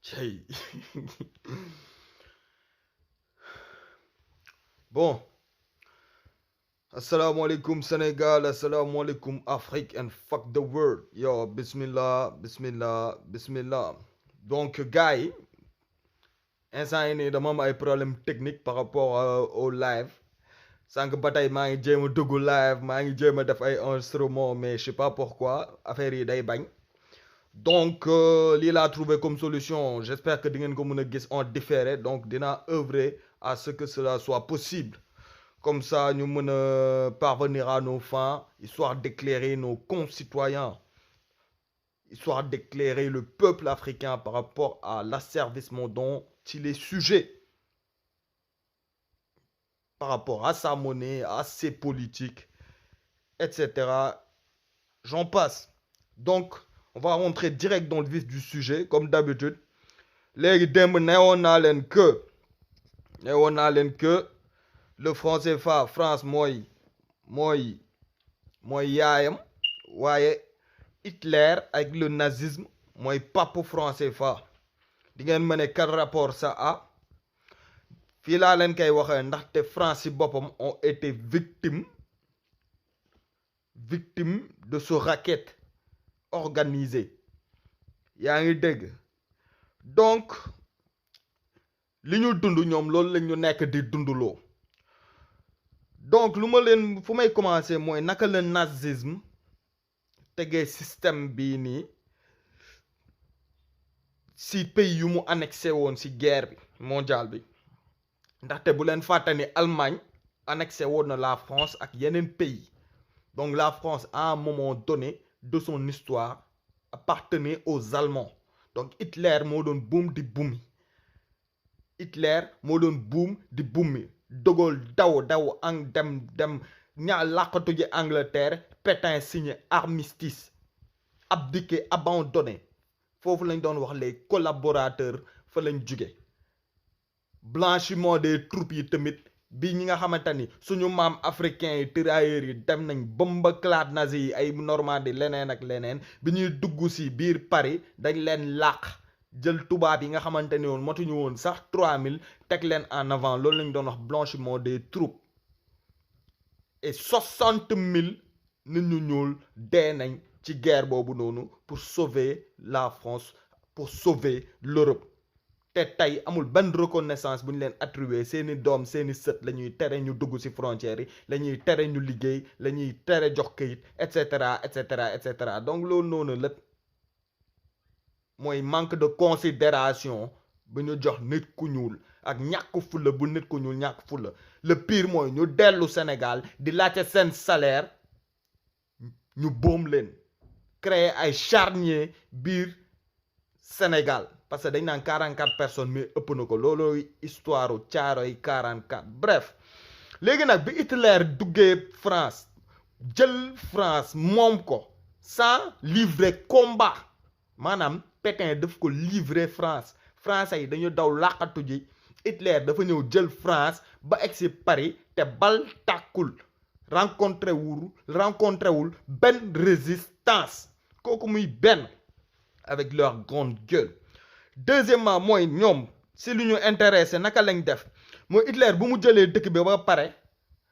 Hey. Bon, assalamu alaikum Sénégal, assalamu alaikum Afrique and fuck the world. Yo, bismillah, bismillah, bismillah. Donc, gars yi, instant yi nii dama am ay problème technique par rapport au live. Sànq ba tey maa ngi jéem a dugg live, maa ngi jéem a def ay enregistrement, mais je sais pas pourquoi affaire yi day bañ. Donc, lii laa trouvé comme solution. J'espère que di ngeen ko mën a gis en différé. Donc, dinaa œuvrer à ce que cela soit possible. Comme ça, nous pouvons parvenir à nos fins, histoire d'éclairer nos concitoyens, histoire d'éclairer le peuple africain par rapport à l'asservissement dont il est sujet, par rapport à sa monnaie, à ses politiques, etc. J'en passe. Donc, on va rentrer direct dans le vif du sujet, comme d'habitude. Les démb neewoon naa leen que le franc CFA France mooy yaayam waaye Hitler avec le nazisme mooy papu franc CFA di ngeen ma ne quel rapport ça a fii laa leen koy waxee ndaxte France ci boppam ont été victimes de ce racket organisé yaa ngi dégg donc li ñu dund ñoom loolu lañ ñu nekk di dunduloo donc lu ma leen fu may commencer mooy naka la nazisme tegee système bii nii si pays yu mu annexé woon si guerre bi mondiale bi ndaxte bu leen fàtte ni Allemagne annexé woon na la France ak yeneen pays donc la France à un moment donné de son histoire appartenait aux Allemands donc Hitler moo doon buum di bumi De Gaulle daw ang dem ñaa làqatu ji Angleterre Pétain signé armistice abdiqué abandonné foofu lañ doon wax les collaborateurs fa lañ jóge blanchiment des troupes yi tamit bi ñi nga xamante ni suñu maam africain yi tirailleurs yi dem nañ bëmbëklaat nazi yi ay Normandie leneen ak leneen bi ñuy dugg si biir Paris dañ leen làq jël tubaab yi nga xamante ni woon motuñu woon sax 3000 teg leen en avant loolu lañ doon wax blanchiment des troupes et 60 000 nit ñu ñuul dee nañ ci guerre boobu noonu pour sauver la France pour sauver l'Europe te tey amul benn reconnaissance bu ñu leen attribué seeni doom seeni sët la ñuy tere ñu dugg ci frontières yi la ñuy tere ñu liggéey la ñuy tere jox këyit et cetera et cetera et cetera donc loolu noonu lépp mooy manque de considération bu ñu jox nit ku ñuul ak ñàkk fulla bu nit ku ñuul ñàkk fulla le pire mooy ñu dellu Sénégal di laajte seen salaire ñu boom leen créer ay charnier biir Sénégal parce que dañ naan 44 personnes mais ëpp na ko loolooy histoire Caaroy 44 bref léegi nag bi Hitler duggee France jël France moom ko sans livrer combat maanaam Pétain daf ko livrer France français yi dañu daw làqatu ji Hitler dafa ñëw jël France ba egsi Paris te bal tàkkul rencontré wul benn résistance kooku muy benn avec leur grande gueule deuxièmement mooy ñoom si lu ñu intéressé naka lañ def mooy Hitler bu mu jëlee dëkk bi ba pare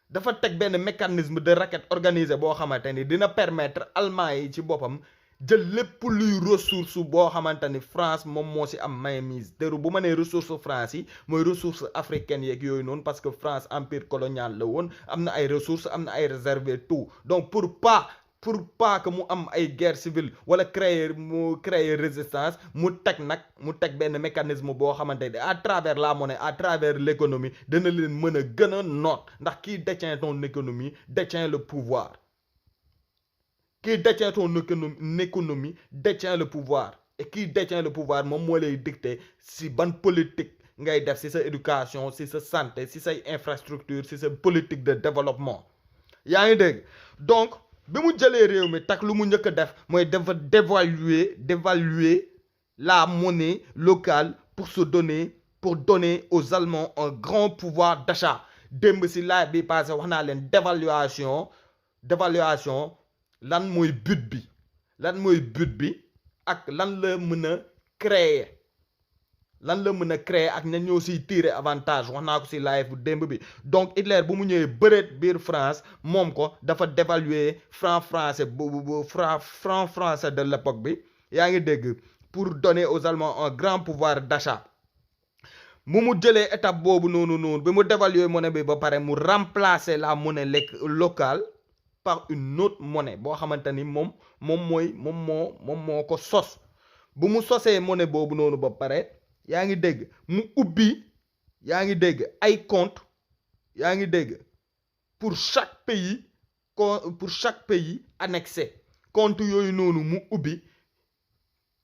dafa teg benn mécanisme de racket organisé boo xamante ni dina permettre allemand yi ci boppam jël lépp luy ressource boo xamante ni France moom moo si am mainmise dëru bu ma nee ressource France yi mooy ressource africaine yeeg yooyu noonu parce que France empire colonial la woon am na ay ressources am na ay réserves tout donc pour pas que mu am ay guerre civile wala créer résistance mu teg benn mécanisme boo xamante ni à travers la monnaie à travers l'économie dana leen mën a gën a noot ndax qui détient ton économie détient le pouvoir qui détient ton économie détient le pouvoir et qui détient le pouvoir moom moo lay dicter si ban politique ngay def si sa éducation si sa santé si say infrastructure si sa politique de développement yaa ngi dégg donc bi mu jëlee réew mi tak lu mu njëkk a def mooy dafa dévaluer la monnaie locale pour donner aux Allemands un grand pouvoir d'achat démb si laaj bi passé wax naa leen dévaluation lan mooy but bi ak lan la mën a créer lan la mën a créer ak ñan ñoo siy tirer avantage wax naa ko si live bu démb bi donc Hitler bu mu ñëwee bëreet biir France moom ko dafa dévaluer franc français de l'époque bi yaa ngi dégg pour donner aux Allemands un grand pouvoir d'achat mu jëlee étape boobu noonu bi mu dévaluer monnaie bi ba pare mu remplacer la monnaie locale par une autre monnaie boo xamante ni moom moo ko sos bu mu sosee monnaie boobu noonu ba pare yaa ngi dégg mu ubbi yaa ngi dégg ay compte yaa ngi dégg pour chaque pays annexé compte yooyu noonu mu ubbi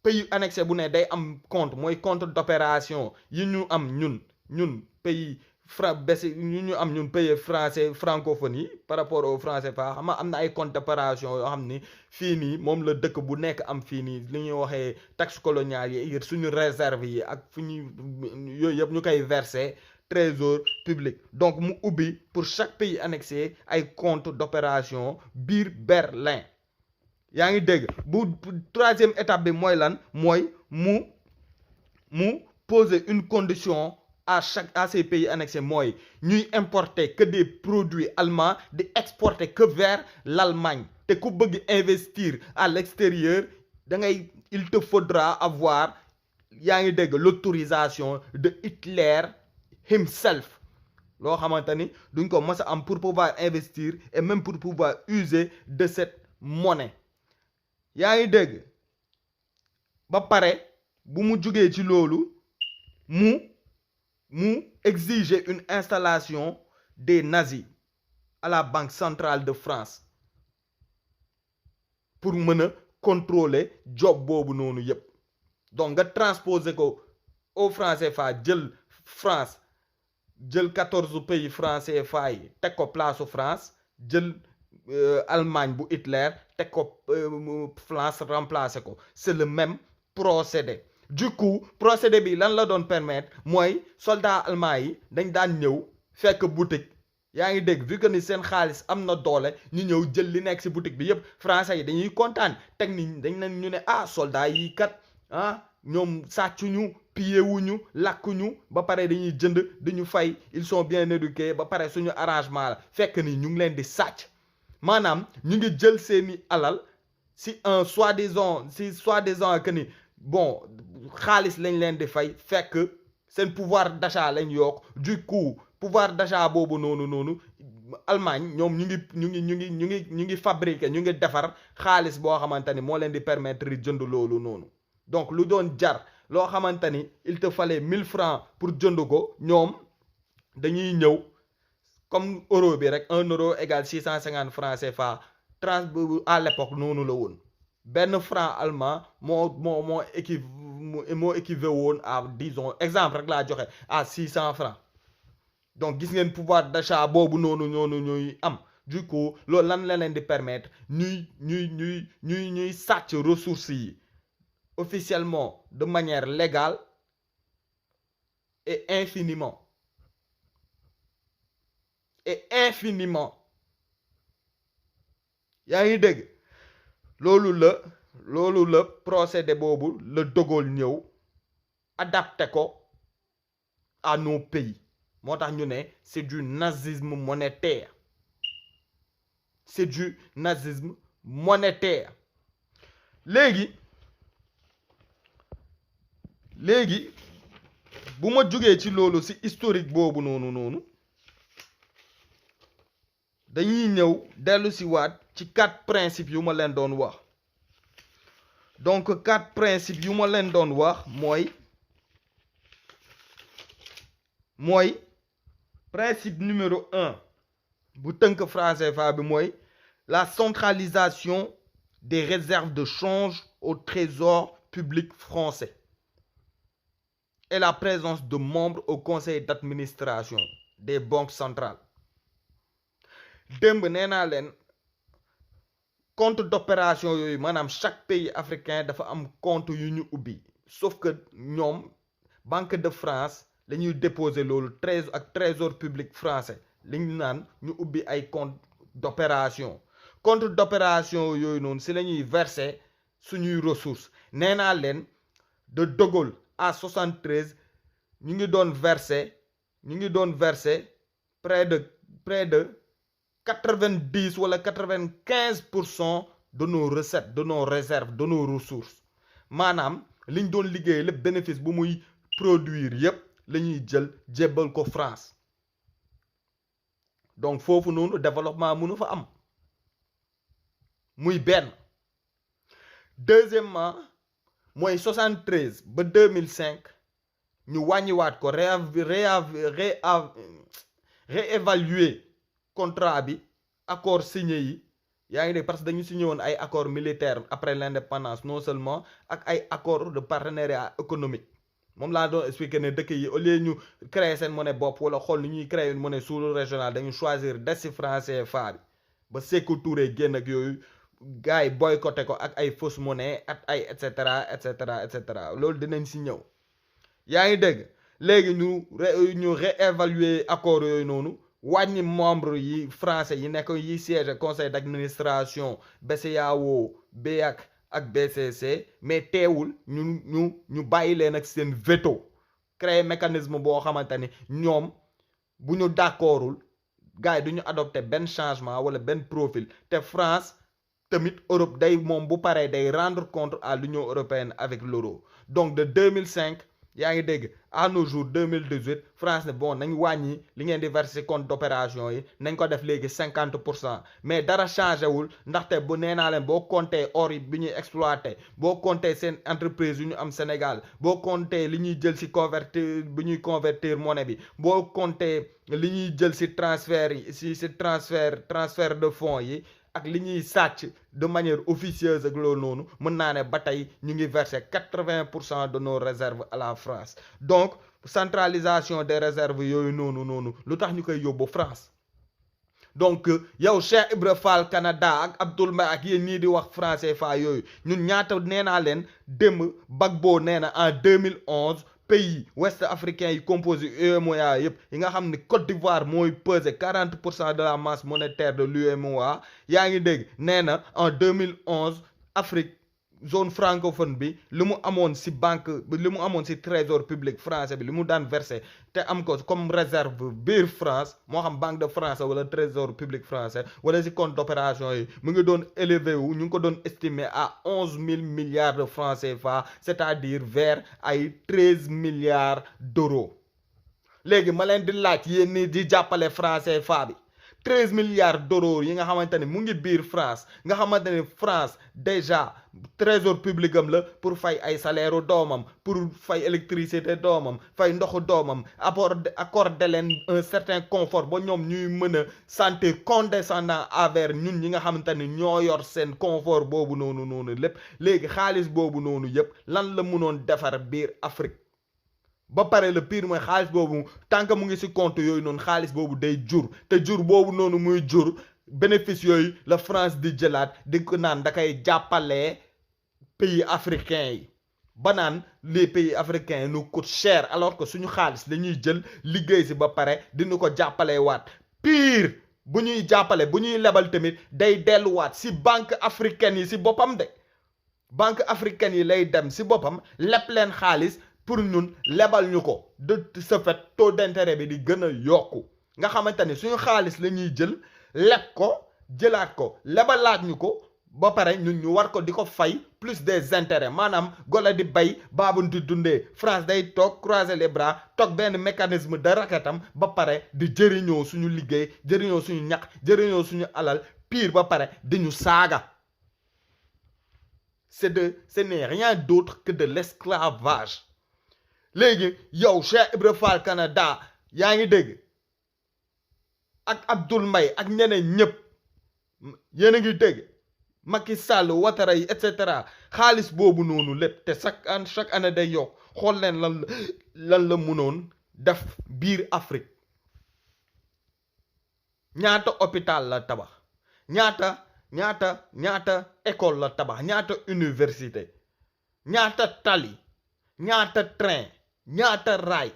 pays annexé bu ne day am compte mooy compte d'opération yi ñu am ñun pays pays français francophone yi par rapport au français fa xam nga am na ay compte d'opération yoo xam ni fii nii moom la dëkk bu nekk am fii nii li ñuy waxee taxe coloniale yi suñu réserve yi ak fu ñuy yooyu yëpp ñu koy verser trésor public donc mu ubbi pour chaque pays annexé ay compte d'opération biir Berlin yaa ngi dégg bu troisième étape bi mooy lan mooy mu poser une condition à ces pays annexés mooy ñuy importer que des produits allemands di exporter que vers l'Allemagne te ku bëgg investir à l'extérieur il te faudra avoir yaa ngi dégg l'autorisation de Hitler himself loo xamante ni duñ ko mës a am pour pouvoir investir et même pour pouvoir user de cette monnaie yaa ngi dégg ba pare bu mu jugee ci loolu mu exiger une installation des nazis à la Banque centrale de France pour mën a contrôler job boobu noonu yépp donc nga transposer ko au franc CFA jël France jël 14 pays franc CFA yi teg ko place u France jël Allemagne bu Hitler teg ko France remplacer ko c'est le même procédé du coup procédé bi lan la doon permettre mooy soldats allemands yi dañ daan ñëw fekk boutique yaa ngi dégg vu que ni seen xaalis am na doole ñu ñëw jël li nekk ci boutique bi yépp français yi dañuy kontaan teg ni dañ leen ñu ne soldats yi kat ñoom sàccuñu pillewuñu lakkuñu ba pare dañuy jënd dañu fay ils sont bien éduqués ba pare suñu arrangement la fekk ni ñu ngi leen di sàcc maanaam ñu ngi jël seeni alal si soi-disant que ni bon xaalis lañ leen di fay fekk seen pouvoir d'achat lañ yokk du coup pouvoir d'achat boobu noonu Allemagne ñoom ñu ngi fabriquer ñu ngi defar xaalis boo xamante ni moo leen di permettre jënd loolu noonu donc lu doon jar loo xamante ni il te fallait 1000 francs pour jënd ko ñoom dañuy ñëw comme euro bi rek 1 euro égale 650 francs CFA à l'époque noonu la woon benn franc allemand moo équivaut woon à disons exemple rek laa joxe à 600 francs donc gis ngeen pouvoir d'achat boobu noonu ñuy am du coup loolu lan la leen di permettre ñuy sàcc ressources yi officiellement de manière légale et infiniment yaa ngi dégg loolu la procédé boobu la De Gaulle ñëw adapté ko à nos pays moo tax ñu ne c'est du nazisme monétaire léegi bu ma jugee ci loolu ci historique boobu noonu dañuy ñëw dellu ci waat ci 4 principes yu ma leen doon wax donc 4 principes yu ma leen doon wax mooy principe numéro 1 bu tënk franc CFA bi mooy la centralisation des réserves de change au trésor public français et la présence de membres au conseil d'administration des banques centrales démb nee naa leen compte d'opération yooyu maanaam chaque pays africain dafa am compte yu ñu ubbi sauf que ñoom Banque de France la ñuy déposer loolu trésor public français li ñu naan ñu ubbi ay compte d'opération yooyu noonu si la ñuy verser suñuy ressources nee naa leen de Gaulle à 73 ñu ngi doon verser près de 90 wala 95% de nos recettes de nos réserves de nos ressources maanaam liñ doon liggéey lépp bénéfice bu muy produire yépp la ñuy jël jébbal ko France donc foofu noonu développement mënu fa am muy benn. Deuxièmement mooy 73 ba 2005 ñu wàññiwaat ko réévaluer contrat bi accord signé yi yaa ngi dégg parce que dañu signé woon ay accord militaire après l'indépendance non seulement ak ay accord de partenariat économique moom laa doon expliquer ne dëkk yi au lieu ñu créer seen monnaie bopp wala xool ni ñuy créer une monnaie sous-régionale dañu choisir des ci franc CFA bi ba Sékou Touré génn ak yooyu gars yi boycotté ko ak ay fausse monnaie ak ay et cetera loolu dinañ ci ñëw yaa ngi dégg léegi ñu réévaluer accord yooyu noonu wàññi membre yi français yi nekk yi siège conseil d'administration BCEAO BEAC ak BCC mais teewul ñu bàyyi leen ak seen veto créer mécanisme boo xamante ni ñoom bu ñu d'accordul gars yi du ñu adopté benn changement wala benn profil te France tamit Europe day moom bu paree day rendre compte à l'Union européenne avec l'euro donc de 2005 yaa ngi dégg à nos jours 2018 France ne bon nañ wàññi li ngeen di verser compte d'opération yi nañ ko def léegi 50% mais dara changé wul ndaxte bu nee naa leen boo compter or yi bi ñuy exploité boo compter seen entreprise yu ñu am Sénégal boo compter li ñuy jël ci convertir monnaie bi boo compter li ñuy jël ci transfert yi ci transfert de fonds yi ak li ñuy sàcc de manière officieuse ak loolu noonu mën naa ne ba tey ñu ngi verser 80% de nos réserves à la France donc centralisation des réserves yooyu noonu lu tax ñu koy yóbbu France donc yow Cheikh Ibra Fall Canada ak Abdoul Mbaye ak yéen ñii di wax franc CFA yooyu ñun ñaata nee naa leen démb Gbagbo nee na en 2011 pays ouest africains yi composé UEMOA yëpp yi nga xam ne Côte d'Ivoire mooy peser 40% de la masse monétaire de l'UEMOA yaa ngi dégg nee na en 2011 Afrique zone francophone bi li mu amoon ci banque li mu amoon ci trésor public français bi li mu daan versé te am ko comme réserve biir France moo xam banque de France wala trésor public français wala ci compte d'opération yi mu ngi doon élevé wu ñu ngi ko doon estimé à 11 000 milliards de francs CFA c'est-à-dire vers ay 13 milliards d'euros léegi ma leen di laaj yéen ni di jàppale franc CFA bi 13 milliards d'euros yi nga xamante ne mu ngi biir France nga xamante ne France déjà trésor public am la pour fay ay salaire doomam pour fay électricité doomam fay ndoxu doomam accorder leen un certain confort ba ñoom ñuy mën a sentir condescendant envers ñun ñi nga xamante ne ñoo yor seen confort boobu noonu lépp léegi xaalis boobu noonu yëpp lan la mënoon defar biir Afrique ba pare le pire mooy xaalis boobu tant que mu ngi ci compte yooyu noonu xaalis boobu day jur te jur boobu noonu muy jur bénéfice yooyu la France di jëlaat di ko naan da koy jàppalee pays africains yi ba naan les pays africains nous coûtent cher alors que suñu xaalis dañuy jël liggéey ci ba pare dina ko jàppalee waat pire bu ñuy jàppale bu ñuy lebal tamit day delluwaat ci banque africaine yi ci boppam de banque africaine yi lay dem ci boppam leb leen xaalis pour ñun lebal ñu ko de ce fait taux d'intérêt bi di gën a yokku nga xamante ni suñu xaalis la ñuy jël leb ko jëlaat ko lebalaat ñu ko ba pare ñun ñu war ko di ko fay plus des intérêts maanaam golo di bay baabu di dundee France day toog croiser les bras toog benn mécanisme de raquettam ba pare di jëriñoo suñu liggéey jëriñoo suñu ñaq jëriñoo suñu alal pire ba pare di ñu saaga ce n'est rien d'autre que de l'esclavage léegi yow Cheikh Ibra Fall Canada yaa ngi dégg ak Abdoul Mbaye ak ñeneen ñëpp yéen a ngi dégg Macky Sall Ouattara yi et cetera xaalis boobu noonu lépp te chaque année day yokk xool leen lan la mënoon def biir Afrique ñaata hôpital la tabax ñaata école la tabax ñaata université ñaata tali ñaata train ñaata raay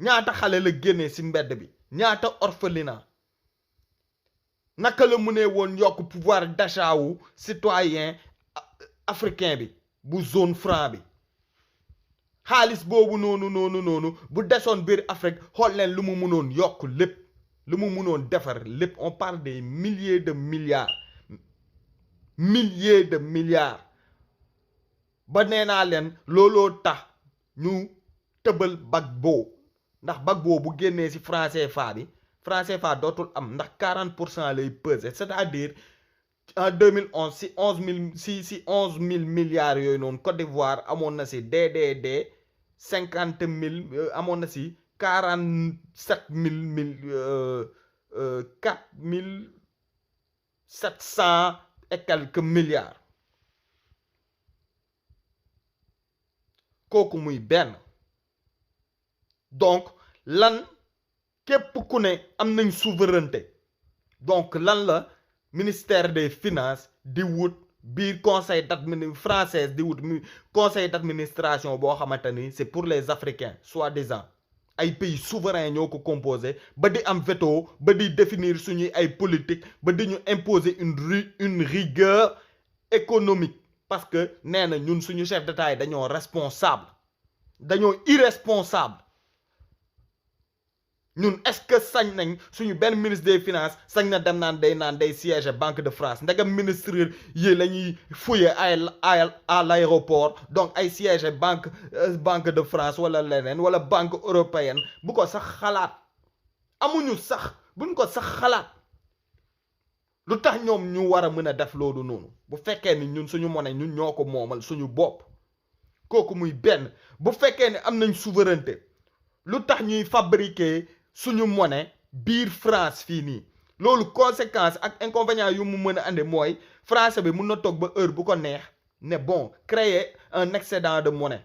ñaata xale la génnee ci mbedd bi ñaata orphelinat naka la mënee woon yokk pouvoir d'achat wu citoyen africain bi bu zone franc bi xaalis boobu noonu bu desoon biir Afrique xool leen lu mu mënoon yokk lépp lu mu mënoon defar lépp on parle des milliers de milliards ba nee naa leen looloo tax ñu tëbal Gbagbo ndax Gbagbo bu génnee ci franc CFA dootul am ndax 40% lay peser c'est-à-dire en 2011 si 11 000 milliards yooyu noonu Côte d'Ivoire amoon na ci DDD 50 000 amoon na ci 47 000 4700 et quelques milliards kooku muy benn donc lan képp ku ne am nañ souveraineté donc lan la ministère des finances di wut biir conseil française di wut conseil d'administration boo xamante ni c'est pour les Africains soi-disant ay pays souverains ñoo ko composé ba di am veto ba di définir suñuy ay politique ba di ñu imposer une rigueur économique parce que nee na ñun suñu chef d'État yi dañoo responsable dañoo irresponsable ñun est-ce que sañ nañ suñu benn ministre des finances sañ na dem naan day siège Banque de France ndegam ministre yi la ñuy fouiller à l'aéroport donc ay siège banque de France wala leneen wala banque européenne bu ko sax xalaat amuñu sax buñ ko sax xalaat lu tax ñoom ñu war a mën a def loolu noonu bu fekkee ni ñun suñu monnaie ñun ñoo ko moomal suñu bopp kooku muy benn bu fekkee ni am nañ souveraineté lu tax ñuy fabriquer suñu monnaie biir France fii nii loolu conséquence ak inconvénient yu mu mën a andi mooy français bi mun na toog ba heure bu ko neex ne bon créer un excédent de monnaie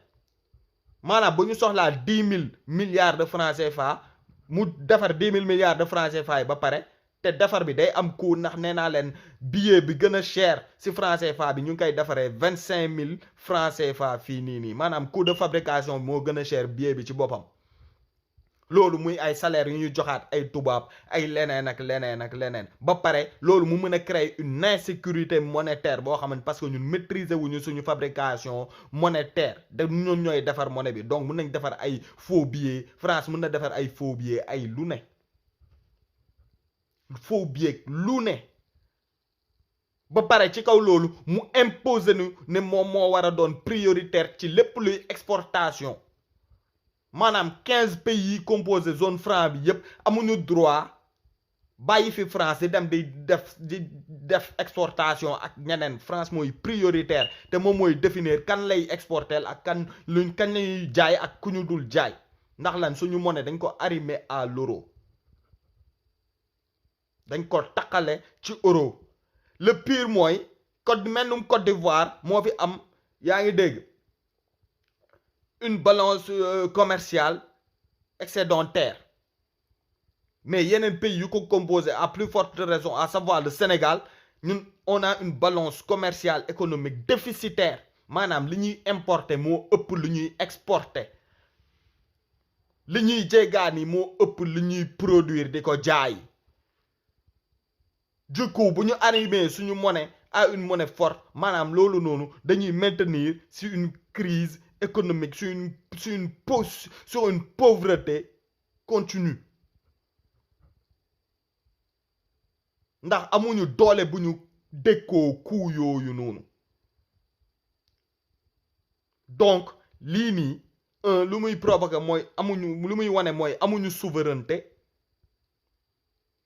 maanaam bu ñu soxlaa 10 000 milliards de francs CFA mu defar 10 000 milliards de francs CFA yi ba pare te defar bi day am coût ndax nee naa leen billet bi gën a cher ci franc CFA bi ñu ngi koy defaree 25 000 francs CFA fii nii maanaam coût de fabrication bi moo gën a cher billet bi ci boppam. loolu muy ay salaire yu ñu joxaat ay tubaab ay leneen ba pare loolu mu mën a créer une insécurité monétaire boo xamante parce que ñun maîtriser wuñu suñu fabrication monétaire de ñun ñooy defar monnaie bi donc mën nañ defar ay faux billets France mën na defar ay faux billets ay lu ne faux billets lu ne ba pare ci kaw loolu mu imposer nu ne moom moo war a doon prioritaire ci lépp luy exportation maanaam 15 pays yi composé zone franc bi yépp amuñu droit bàyyi fi France di def exportation ak ñeneen France mooy prioritaire te moom mooy définir kan lay exporter ak kañ lañuy jaay ak ku ñu dul jaay ndax lan suñu monnaie dañ ko arrimer à l'euro dañ ko taqale ci euro le pire mooy Côte d'Ivoire moo fi am yaa ngi dégg une balance commerciale excédentaire mais yeneen pays yu ko composé à plus forte raison à savoir le Sénégal ñun on a une balance commerciale économique déficitaire maanaam li ñuy importer moo ëpp lu ñuy exporter li ñuy jéggaani moo ëpp lu ñuy produire di ko jaay du coup bu ñu arrivé suñu monnaie à une monnaie forte maanaam loolu noonu dañuy maintenir sur une crise économique sur une pauvreté continue ndax amuñu doole bu ñu dékkoo coût yooyu noonu donc lii nii lu muy provoquer mooy lu muy wane mooy amuñu souveraineté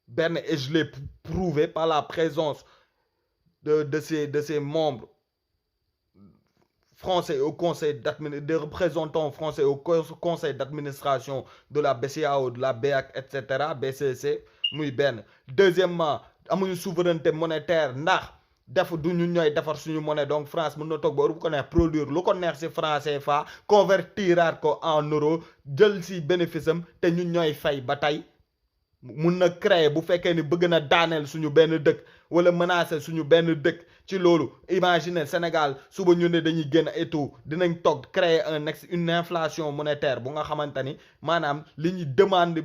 benn et je l'ai prouvé par la présence de ces membres français au conseil des représentants français au conseil d'administration de la BCEAO, de la BEAC, etc., BCC muy benn. Deuxièmement amuñu souveraineté monétaire ndax du ñu ñooy defar suñu monnaie donc France mën na toog ba bu ko neex produire lu ko neex ci franc CFA convertiraat ko en euro jël ci bénéfice am te ñun ñooy fay ba tey mun na créer bu fekkee ni bëgg na daaneel suñu benn dëkk wala menacer suñu benn dëkk ci loolu imagine Sénégal suba ñu ne dañuy génn et tout dinañ toog créer une inflation monétaire bu nga xamante ni maanaam li ñuy demande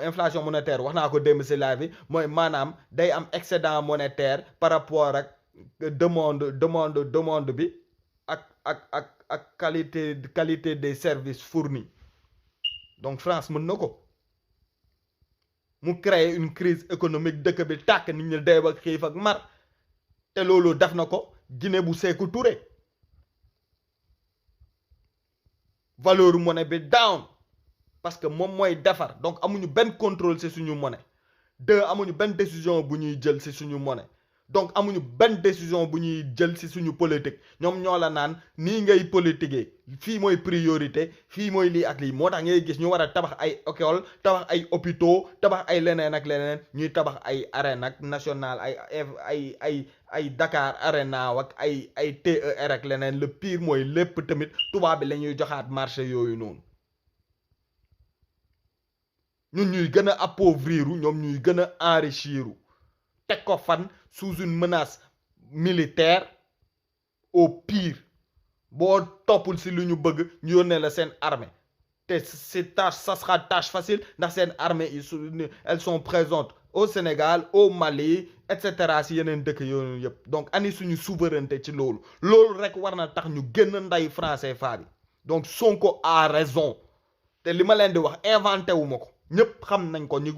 inflation monétaire wax naa ko démb ci live bi mooy maanaam day am excédent monétaire par rapport ak demande bi ak qualité des services fournis donc France mën na ko mu créer une crise économique dëkk bi tàkk nit ñi dee ak xiif ak mar te loolu def na ko Guinée bu Sékou Touré valeur monnaie bi down parce que moom mooy defar donc amuñu benn contrôle ci suñu monnaie deux amuñu benn décision bu ñuy jël ci suñu monnaie donc amuñu benn décision bu ñuy jël ci suñu politique ñoom ñoo la naan nii ngay politiquer fii mooy priorité fii mooy lii ak lii moo tax ngay gis ñu war a tabax ay école tabax ay hôpitaux tabax ay leneen ak leneen ñuy tabax ay arène ak national ay Dakar Arena ak ay TER ak leneen le pire mooy lépp tamit tubaab bi la ñuy joxaat marché yooyu noonu ñun ñuy gën a appauvrir ñoom ñuy gën a enrichir teg ko fan sous une menace militaire au pire boo toppul si lu ñu bëgg ñu yónnee la seen armée te c'est tâche ça sera tâche facile ndax seen armée elles sont présentes au Sénégal au Mali et cetera si yeneen dëkk yooyu yëpp donc ani suñu souveraineté ci loolu rek war na tax ñu génn nday français fa bi donc Sonko a raison te li ma leen di wax inventé wu ma ko ñëpp xam nañ ko ñu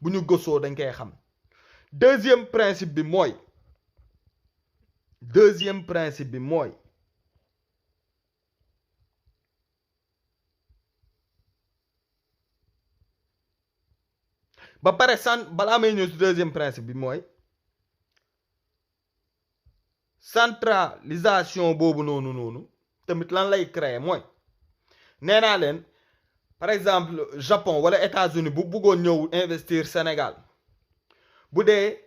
bu ñu gëstoo dañ koy xam deuxième principe bi mooy ba pare balaa may ñëw si deuxième principe bi mooy centralisation boobu noonu tamit lan lay créer mooy nee naa leen par exemple Japon wala États-Unis bu bëggoon ñëw investir Sénégal bu dee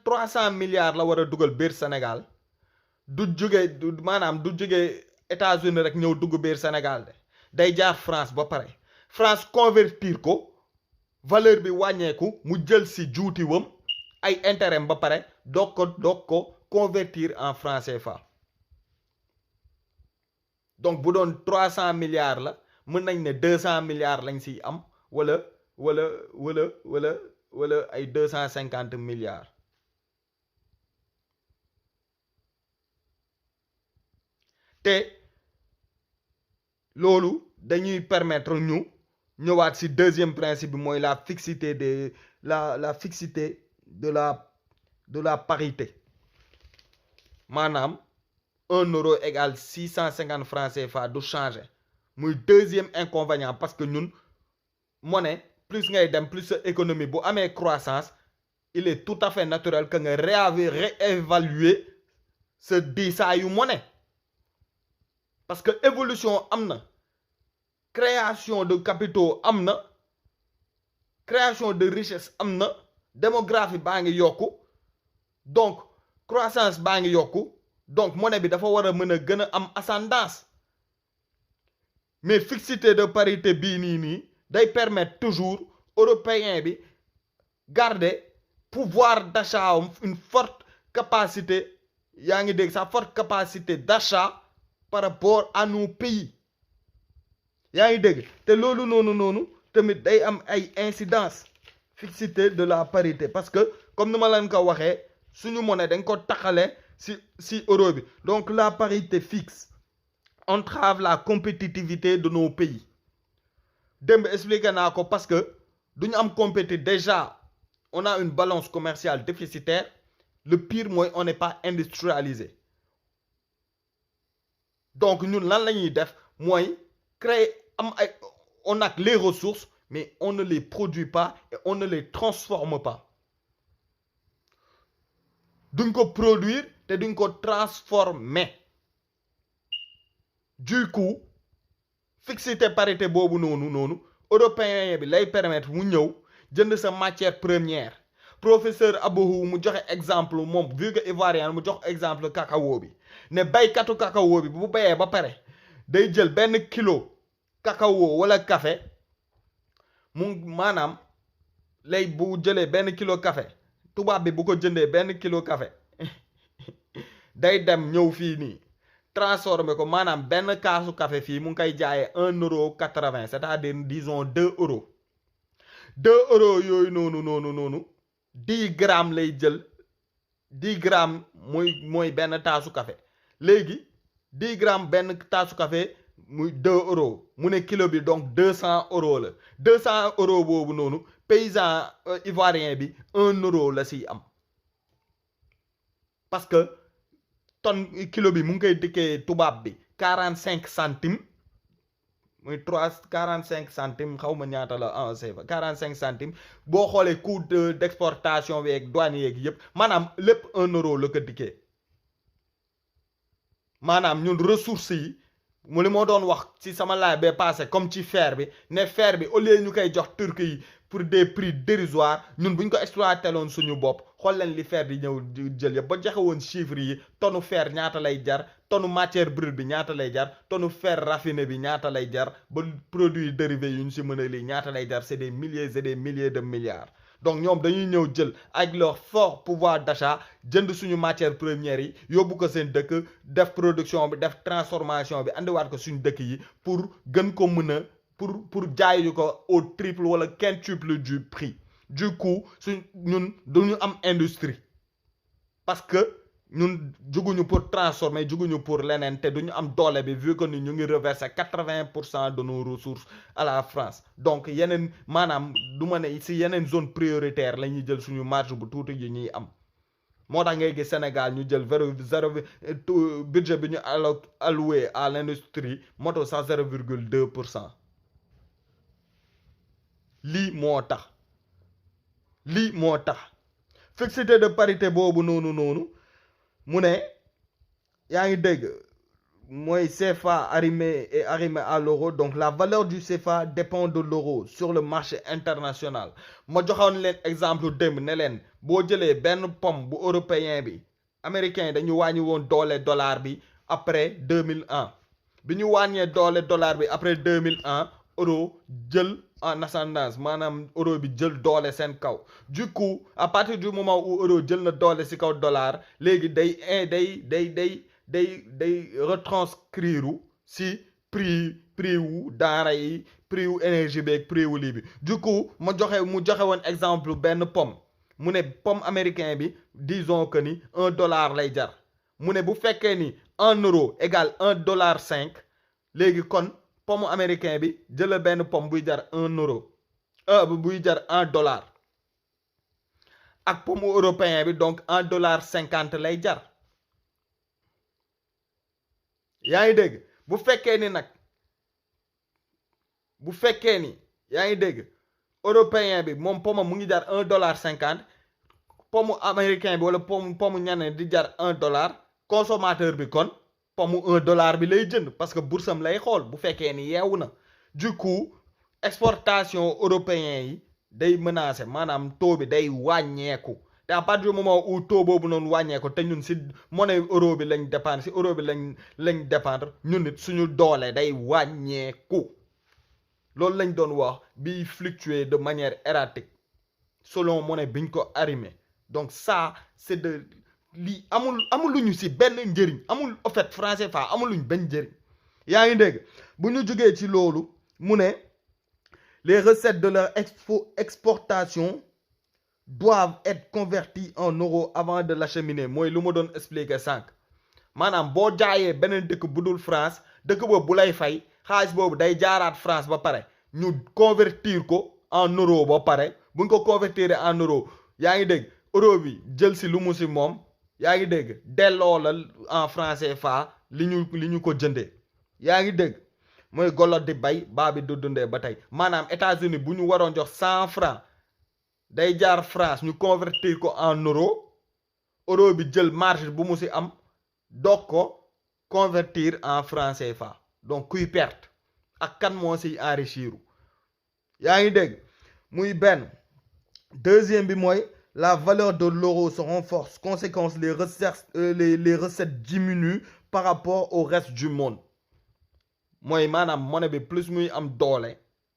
300 milliards la war a dugal biir Sénégal du jóge États-Unis rek ñëw dugg biir Sénégal de day jaar France ba pare France convertir ko valeur bi wàññeeku mu jël si juuti wam ay intérêt ba pare doog ko convertir en franc CFA donc bu doon 300 milliards la mën nañ ne 200 milliards lañ siy am wala ay 250 milliards te loolu dañuy permettre ñu ñëwaat ci deuxième principe bi mooy la fixité de la parité maanaam 1 euro égale 650 francs CFA du changer muy deuxième inconvénient parce que ñun monnaie plus ngay dem plus sa économie bu amee croissance il est tout à fait naturel que nga réévaluer sa diisaayu monnaie parce que évolution am na création de capitaux am na création de richesse am na démographie baa ngi yokku donc croissance baa ngi yokku donc monnaie bi dafa war a mën a gën a am ascendance mais fixité de parité bii nii day permettre toujours européen bi garder pouvoir d'achat am une forte capacité yaa ngi dégg sa forte capacité d'achat par rapport à nos pays yaa ngi dégg te loolu noonu tamit day am ay incidence fixité de la parité parce que comme ni ma leen ko waxee suñu monnaie dañ ko taxale si euro bi donc la parité fixe entrave la compétitivité de nos pays démb expliqué naa ko parce que duñu am compétition déjà on a une balance commerciale déficitaire le pire mooy on n'est pas industrialisé donc ñun lan la ñuy def mooy créer on a les ressources mais on ne les produit pas et on ne les transforme pas duñ ko produire te duñ ko transformer du coup fixité parité boobu noonu européen bi lay permettre mu ñëw jënd sa matière première professeur Abouhou mu joxe exemple moom vu que ivoirien mu jox exemple cacao bi ne baykatu cacao bi bu bayee ba pare day jël benn kilo cacao wala café mu maanaam lay bu jëlee benn kilo café tubaab bi bu ko jëndee benn kilo café day dem ñëw fii nii transformé ko maanaam benn kaasu café fii mu ngi koy jaayee 1,80 c'est-à-dire disons 2 euros 2 euros yooyu noonu 10 grammes lay jël 10 grammes mooy benn taasu café léegi 10 grammes benn taasu café muy 2 euros mu ne kilo bi donc 200 euros la 200 euros boobu noonu paysan ivoirien bi 1 euro la siy am parce que tonne kilo bi mu ngi koy dikkee tubaab bi 45 centimes muy 45 centimes xaw ma ñaata la en CFA 45 centimes boo xoolee coût d'exportation bi ak douane yeeg yëpp maanaam lépp 1 euro la ko dikkee maanaam ñun ressources yi mu li moo doon wax ci sama laaj bee passé comme ci fer bi ne fer bi au lieu ñu koy jox turc yi pour des prix dérisoires ñun bu ñu ko exploité loon suñu bopp xool leen li fer di ñëw di jël yëpp ba joxe woon chiffres yi tonne fer ñaata lay jar tonne matière brute bi ñaata lay jar tonne fer raffiné bi ñaata lay jar ba produits dérivés yu ñu si mën a lii ñaata lay jar c'est des milliers et des milliers de milliards donc ñoom dañuy ñëw jël ak leur fort pouvoir d'achat jënd suñu matière première yi yóbbu ko seen dëkk def production bi def transformation bi andiwaat ko suñu dëkk yi pour gën ko mën a pour jaayu ko au triple wala quintuple du prix du coup suñ ñun duñu am industrie parce que ñun juguñu pour transformer juguñu pour leneen te duñu am doole bi vu que ni ñu ngi reverser 80% de nos ressources à la France donc yeneen maanaam du ma ne si yeneen zone prioritaire la ñuy jël suñu marge bu tuuti yi ñuy am moo tax ngay gis Sénégal ñu jël zéro budget bi ñu alloué à l'industrie moto sax 0,2%. lii moo tax fixité de parité boobu noonu mu ne yaa ngi dégg mooy CFA arrimé à l'euro donc la valeur du CFA dépend de l'euro sur le marché international ma joxoon leen exemple démb ne leen boo jëlee benn pomme bu européen bi américain dañu wàññi woon doole dollar bi après 2001 bi ñu wàññee doole dollar bi après 2001 euro jël en ascendance maanaam euro bi jël doole seen kaw du coup à partir du moment où euro jël na doole ci kaw dollar léegi day retranscrire ci prix wu denrée yi prix wu énergie bi ak prix wu lii bi du coup mu joxe woon exemple benn pomme mu ne pomme américain bi disons que ni $1 lay jar mu ne bu fekkee ni 1 euro égale $1.05 léegi kon pomme américain bi jëla benn pomme buy jar 1 euro buy jar $1 ak pomme européen bi donc $1.50 lay jar yaa ngi dégg bu fekkee ni yaa ngi dégg européen bi moom pomme mu ngi jar $1.50 pomme américain bi wala pomme ñeneen di jar $1 consommateur bi kon pomme $1 bi lay jënd parce que boursam lay xool bu fekkee ni yeewu na du coup exportation européen yi day menacer maanaam taux bi day wàññeeku te à partir du moment où taux boobu noonu wàññeeku te ñun si monnaie euro bi lañ dépendre si euro bi lañ dépendre ñun nit suñu doole day wàññeeku loolu lañ doon wax biy fluctuer de manière erratique selon monnaie biñ ko arrimé donc ça c'est de lii amuluñu si benn njëriñ amul en fait franc CFA amuluñ benn njëriñ yaa ngi dégg bu ñu jógee ci loolu mu ne les recettes de leur exportation doivent être converties en euros avant de l'acheminer mooy lu ma doon expliquer sànq maanaam boo jaayee beneen dëkk bu dul France dëkk boobu bu lay fay xaalis boobu day jaaraat France ba pare ñu convertir ko en euro ba pare buñ ko convertir en euro yaa ngi dégg euro bi jël si lu mu si moom yaa ngi dégg delloo la en franc CFA li ñu ko jëndee yaa ngi dégg mooy golo di bay baa bi du dundee ba tey maanaam États-Unis bu ñu waroon jox 100 francs day jaar France ñu convertir ko en euro bi jël marge bu mu si am doog ko convertir en franc CFA donc kuy perte ak kan moo si enrichir yaa ngi dégg muy benn deuxième bi mooy la valeur de l'euro se renforce conséquence les recettes diminuent par rapport au reste du monde mooy maanaam monnaie bi plus muy am doole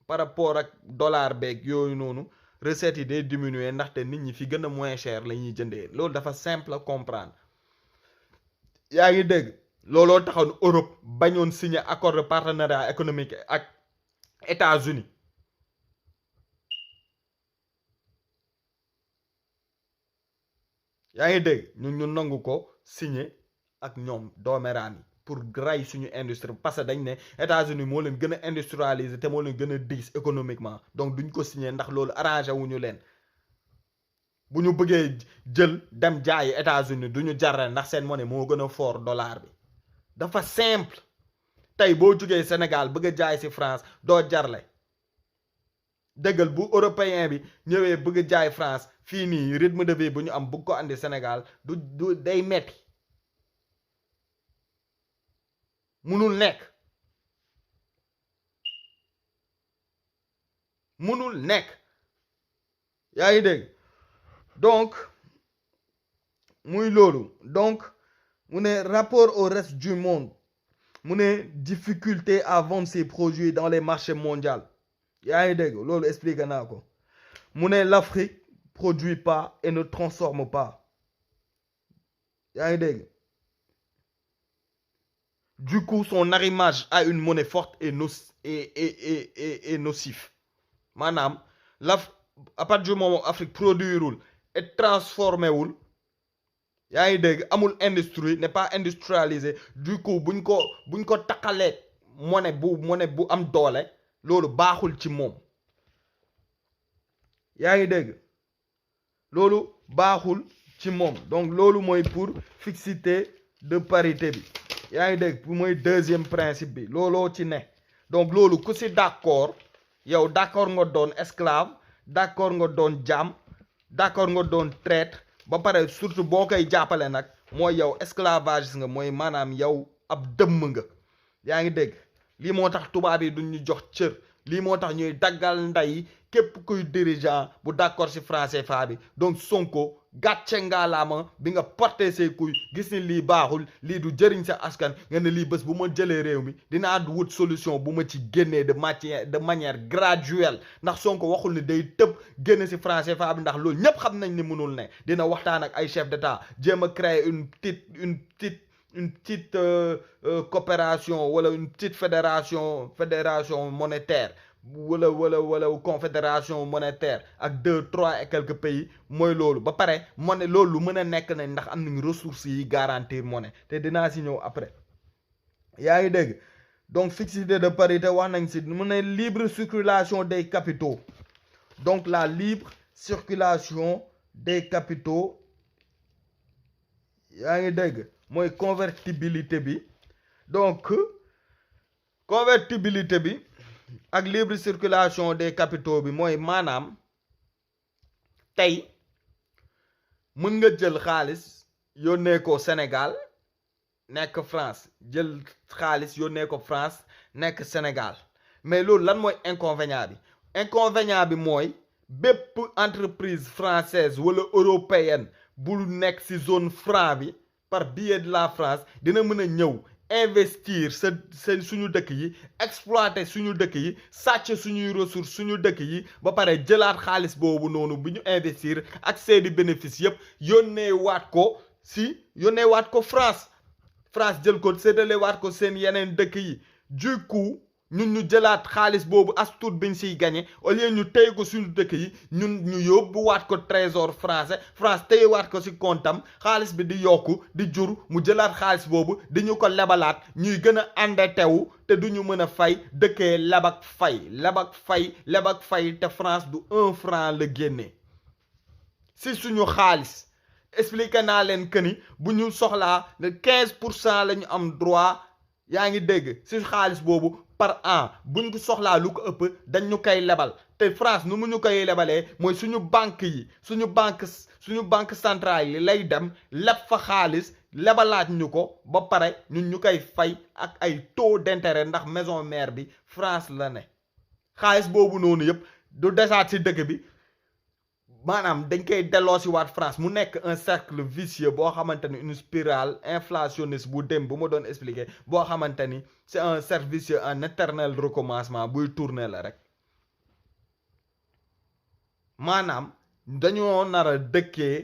par rapport ak dollar beeg yooyu noonu recettes yi day diminuer ndaxte nit ñi fi gën a moins cher la ñuy jëndee loolu dafa simple à comprendre yaa ngi dégg looloo taxoon Europe bañoon signer accord de partenariat économique ak États-Unis yaa ngi dégg ñu nangu ko signer ak ñoom dooméraam yi pour ray suñu industrie parce que dañ ne États-Unis moo leen gën a industrialiser te moo leen gën a diis économiquement donc duñ ko signer ndax loolu arrangé wuñu leen bu ñu bëggee jël dem jaayi États-Unis du ñu jarre ndax seen monnaie moo gën a fort dollar bi dafa simple tey boo jógee Sénégal bëgg a jaay si France doo jarle dëggal bu européen bi ñëwee bëgg a jaay France fii nii rythme de vie bu ñu am bëgg ko andi Sénégal du day metti munul nekk yaa ngi dégg donc muy loolu donc mu ne rapport au reste du monde mu ne difficulté à vendre ses produits dans les marchés mondiaux yaa ngi dégg loolu expliqué naa ko mu ne l'Afrique produit pas et ne transforme pas yaa ngi dégg du coup son arrimage à une monnaie forte est nocif maanaam à partir du moment Afrique produirul et transformé wul yaa ngi dégg amul industrie n'est pas industrialisé du coup buñ ko taqalee monnaie bu am doole loolu baaxul ci moom yaa ngi dégg loolu baaxul ci moom donc loolu mooy pour fixité de parité bi yaa ngi dégg mooy deuxième principe bi looloo ci ne donc loolu ku si d'accord yow d'accord nga doon esclave d'accord nga doon jaam d'accord nga doon traître ba pare surtout boo koy jàppale nag mooy yow esclavagiste nga mooy maanaam yow ab dëmm nga yaa ngi dégg lii moo tax tubaab yi duñ ñu jox cër lii moo tax ñuy daggal ndey képp kuy dirigeant bu d'accord ci franc CFA bi donc Sonko gàcce ngaalaama bi nga porté say kuy gis ni lii baaxul lii du jëriñ sa askan nga ne lii bés bu ma jëlee réew mi dinaa wut solution bu ma ci génnee de manière graduelle ndax Sonko waxul ni day tëb génne ci franc CFA bi ndax loolu ñépp xam nañ ni mënul ne dina waxtaan ak ay chef d'État jéem a créer une petite coopération wala une petite fédération monétaire wala confédération monétaire ak 2, 3 et quelques pays mooy loolu ba pare monnaie loolu lu mën a nekk nañ ndax am nañ ressources yi garantir monnaie te dinaa si ñëw après yaa ngi dégg donc fixité de parité wax nañ si mu ne libre circulation des capitaux donc la libre circulation des capitaux yaa ngi dégg mooy convertibilité bi donc convertibilité bi ak libre circulation des capitaux bi mooy maanaam tey mën nga jël xaalis yónnee ko Sénégal nekk France jël xaalis yónnee ko France nekk Sénégal mais loolu lan mooy inconvénient bi mooy bépp entreprise française wala européenne bu nekk ci zone franc bi par biais de la France dina mën a ñëw investir suñu dëkk yi exploiter suñu dëkk yi sàcc suñuy ressources suñu dëkk yi ba pare jëlaat xaalis boobu noonu bu ñu investir ak seeni bénéfice yëpp yónnee waat ko France jël ko séddale waat ko seen yeneen dëkk yi du coup ñun ñu jëlaat xaalis boobu as tuut biñ siy gagné au lieu ñu téye ko suñu dëkk yi ñun ñu yóbbu waat ko trésor français France téye waat ko si comptam xaalis bi di yokku di jur mu jëlaat xaalis boobu di ñu ko lebalaat ñuy gën a endetté wu te du ñu mën a fay dëkkee lebak fay te France du 1 franc la génnee si suñu xaalis expliqué naa leen que ni bu ñu soxlaa le 15% la ñu am droit yaa ngi dégg si xaalis boobu par an buñ ko soxlaa lu ko ëpp dañ ñu koy lebal te France nu mu ñu koy lebalee mooy suñu banque centrale yi lay dem leb fa xaalis lebalaat ñu ko ba pare ñun ñu koy fay ak ay taux d'intérêt ndax maison mère bi France la ne xaalis boobu noonu yëpp du desaat ci dëkk bi maanaam dañ koy delloo si waat France mu nekk un cercle vicieux boo xamante ni une spirale inflationniste bu dem bu ma doon expliquer boo xamante ni c'est un cercle vicieux un éternel recommencement buy tourner la rek maanaam dañoo nar a dëkkee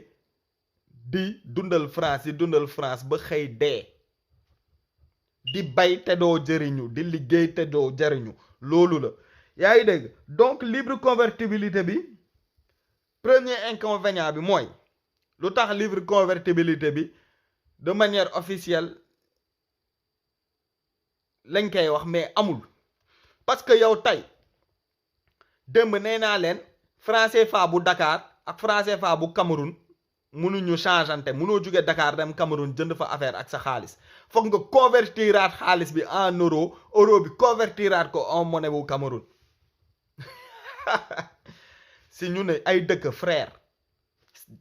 di dundal France ba xëy dee di bay te doo jëriñu di liggéey te doo jëriñu loolu la yaa ngi dégg donc libre convertibilité bi premier inconvénient bi mooy lu tax libre convertibilité bi de manière officielle lañ koy wax mais amul parce que yow tey démb nee naa leen franc CFA bu Dakar ak franc CFA bu Cameroun mënuñu changeante mënoo jóge Dakar dem Cameroun jënd fa affaire ak sa xaalis foog nga convertiraat xaalis bi en euro bi convertiraat ko en monnaie bu Cameroun si ñu ne ay dëkk frère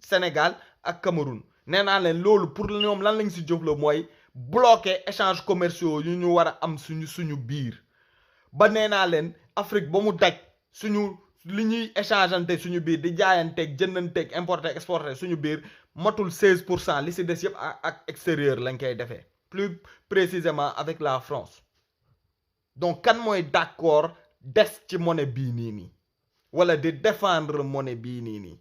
Sénégal ak Cameroun nee naa leen loolu pour ñoom lan lañ si jëfla mooy bloquer échanges commerciaux yu ñu war a am suñu biir ba nee naa leen Afrique ba mu daj suñu li ñuy échangeante suñu biir di jaayanteeg jëndanteeg importer exporter suñu biir matul 16% li si des yëpp ak extérieur lañ koy defee plus précisément avec la France donc kan mooy d'accord des ci monnaie bii nii wala di défendre monnaie bii nii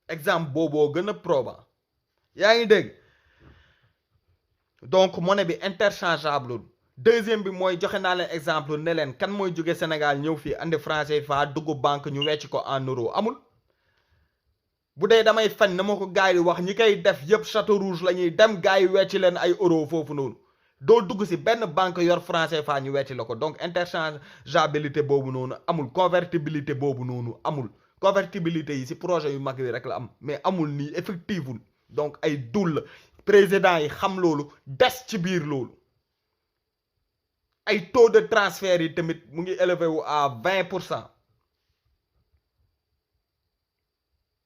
exemple booboo gën a probant yaa ngi dégg donc monnaie bi interchangeable deuxième bi mooy joxe naa leen exemple ne leen kan mooy jóge Sénégal ñëw fii andi franc CFA dugg banque ñu wecc ko en euro amul bu dee damay fañ na ma ko gars yi wax ñi koy def yëpp Château Rouge la ñuy dem gars yi wecc leen ay euro foofu noonu doo dugg si benn banque yor franc CFA ñu wecc la ko donc interchangeabilité boobu noonu amul convertibilité boobu noonu amul convertibilité yi si projet yu mag yi rek la am mais amul nii effectivul donc ay dul la président yi xam loolu des ci biir loolu ay taux de transfert yi tamit mu ngi élevé wu à 20%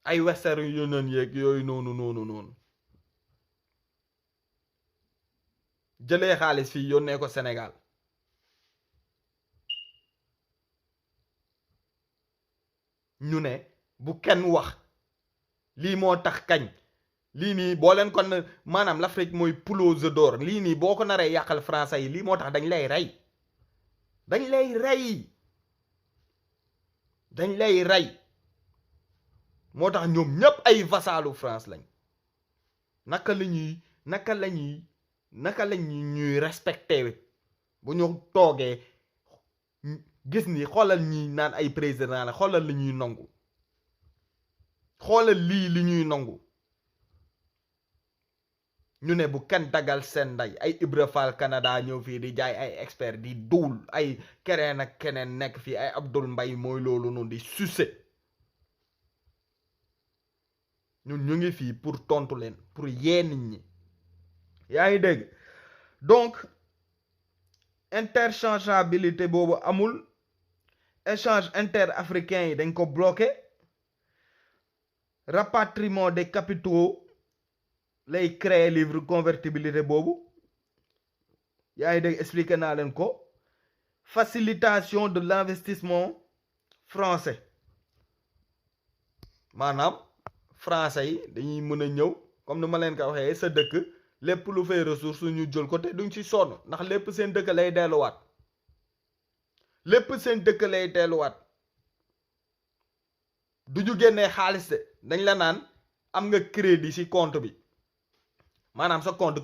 ay Western Union yeeg yooyu noonu jëlee xaalis fii yónnee ko Sénégal ñu ne bu kenn wax lii moo tax kañ lii nii boo leen kon maanaam l'Afrique mooy poule aux œufs d'or lii nii boo ko naree yàqal français yi lii moo tax dañ lay rey moo tax ñoom ñépp ay vassalu France lañ naka la ñuy respecté bu ñu toogee gis ni xoolal ñi naan ay président la xoolal li ñuy nangu xoolal li ñuy nangu ñu ne bu kenn dagal seen ndey ay Ibra Fall Canada ñëw fii di jaay ay expert di duul ay keneen ak keneen nekk fii ay Abdoul Mbaye mooy loolu noonu di sucer ñun ñu ngi fii pour tontu leen pour yee nit ñi yaa ngi dégg donc interchangeabilité boobu amul échange interafricain yi dañ ko bloqué rapatriement des capitaux lay créer livre convertibilité boobu yaa ngi dégg expliqué naa leen ko facilitation de l'investissement français maanaam français yi dañuy mën a ñëw comme ni ma leen ko waxee sa dëkk lépp lu fay ressource ñu jël ko te duñ ci sonn ndax lépp seen dëkk lay delluwaat du ñu génnee xaalis de dañ la naan am nga crédit ci compte bi maanaam sa compte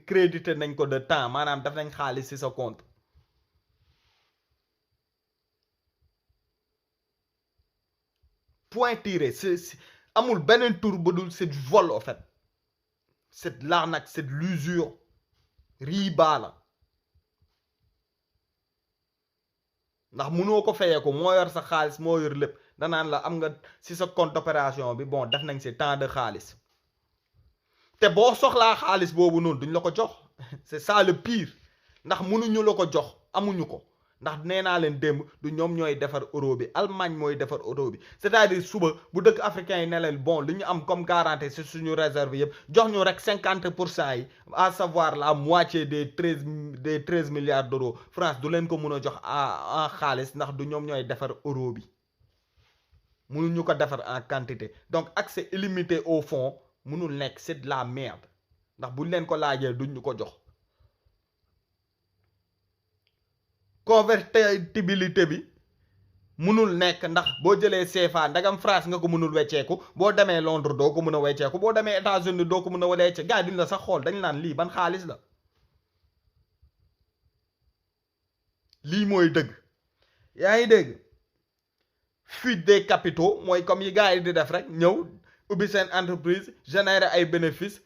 crédité nañ ko de temps maanaam daf nañ xaalis ci sa compte point tiré c'est amul beneen tour ba dul c'est du vol en fait c'est de l'arnaque c'est de l'usure riba la ndax mënoo ko fayee ko moo yor sa xaalis moo yor lépp danaan la am nga ci sa compte d'opération bi bon def nañ ci temps de xaalis te boo soxlaa xaalis boobu noonu duñ la ko jox c'est ça le pire ndax mënuñu la ko jox amuñu ko ndax nee naa leen démb du ñoom ñooy defar euro bi Allemagne mooy defar euro bi c'est-à-dire suba bu dëkk africain yi ne leen bon li ñu am comme garantie c'est suñu réserve yëpp jox ñu rek 50% yi à savoir la moitié des 13 milliards d'euros France du leen ko mën a jox en xaalis ndax du ñoom ñooy defar euro bi mënuñu ko defar en quantité donc accès illimité au fonds mënul nekk c'est de la merde ndax buñ leen ko laajee duñ ñu ko jox convertibilité bi mënul nekk ndax boo jëlee CFA ndagam France nga ko mënul wecceeku boo demee Londres doo ko mën a wecceeku boo demee États-Unis doo ko mën a wecceeku gars yi duñ la sax xool dañ naan lii ban xaalis la lii mooy dëgg yaa ngi dégg fuite des capitaux mooy comme yi gars yi di def rek ñëw ubbi seen entreprise générer ay bénéfices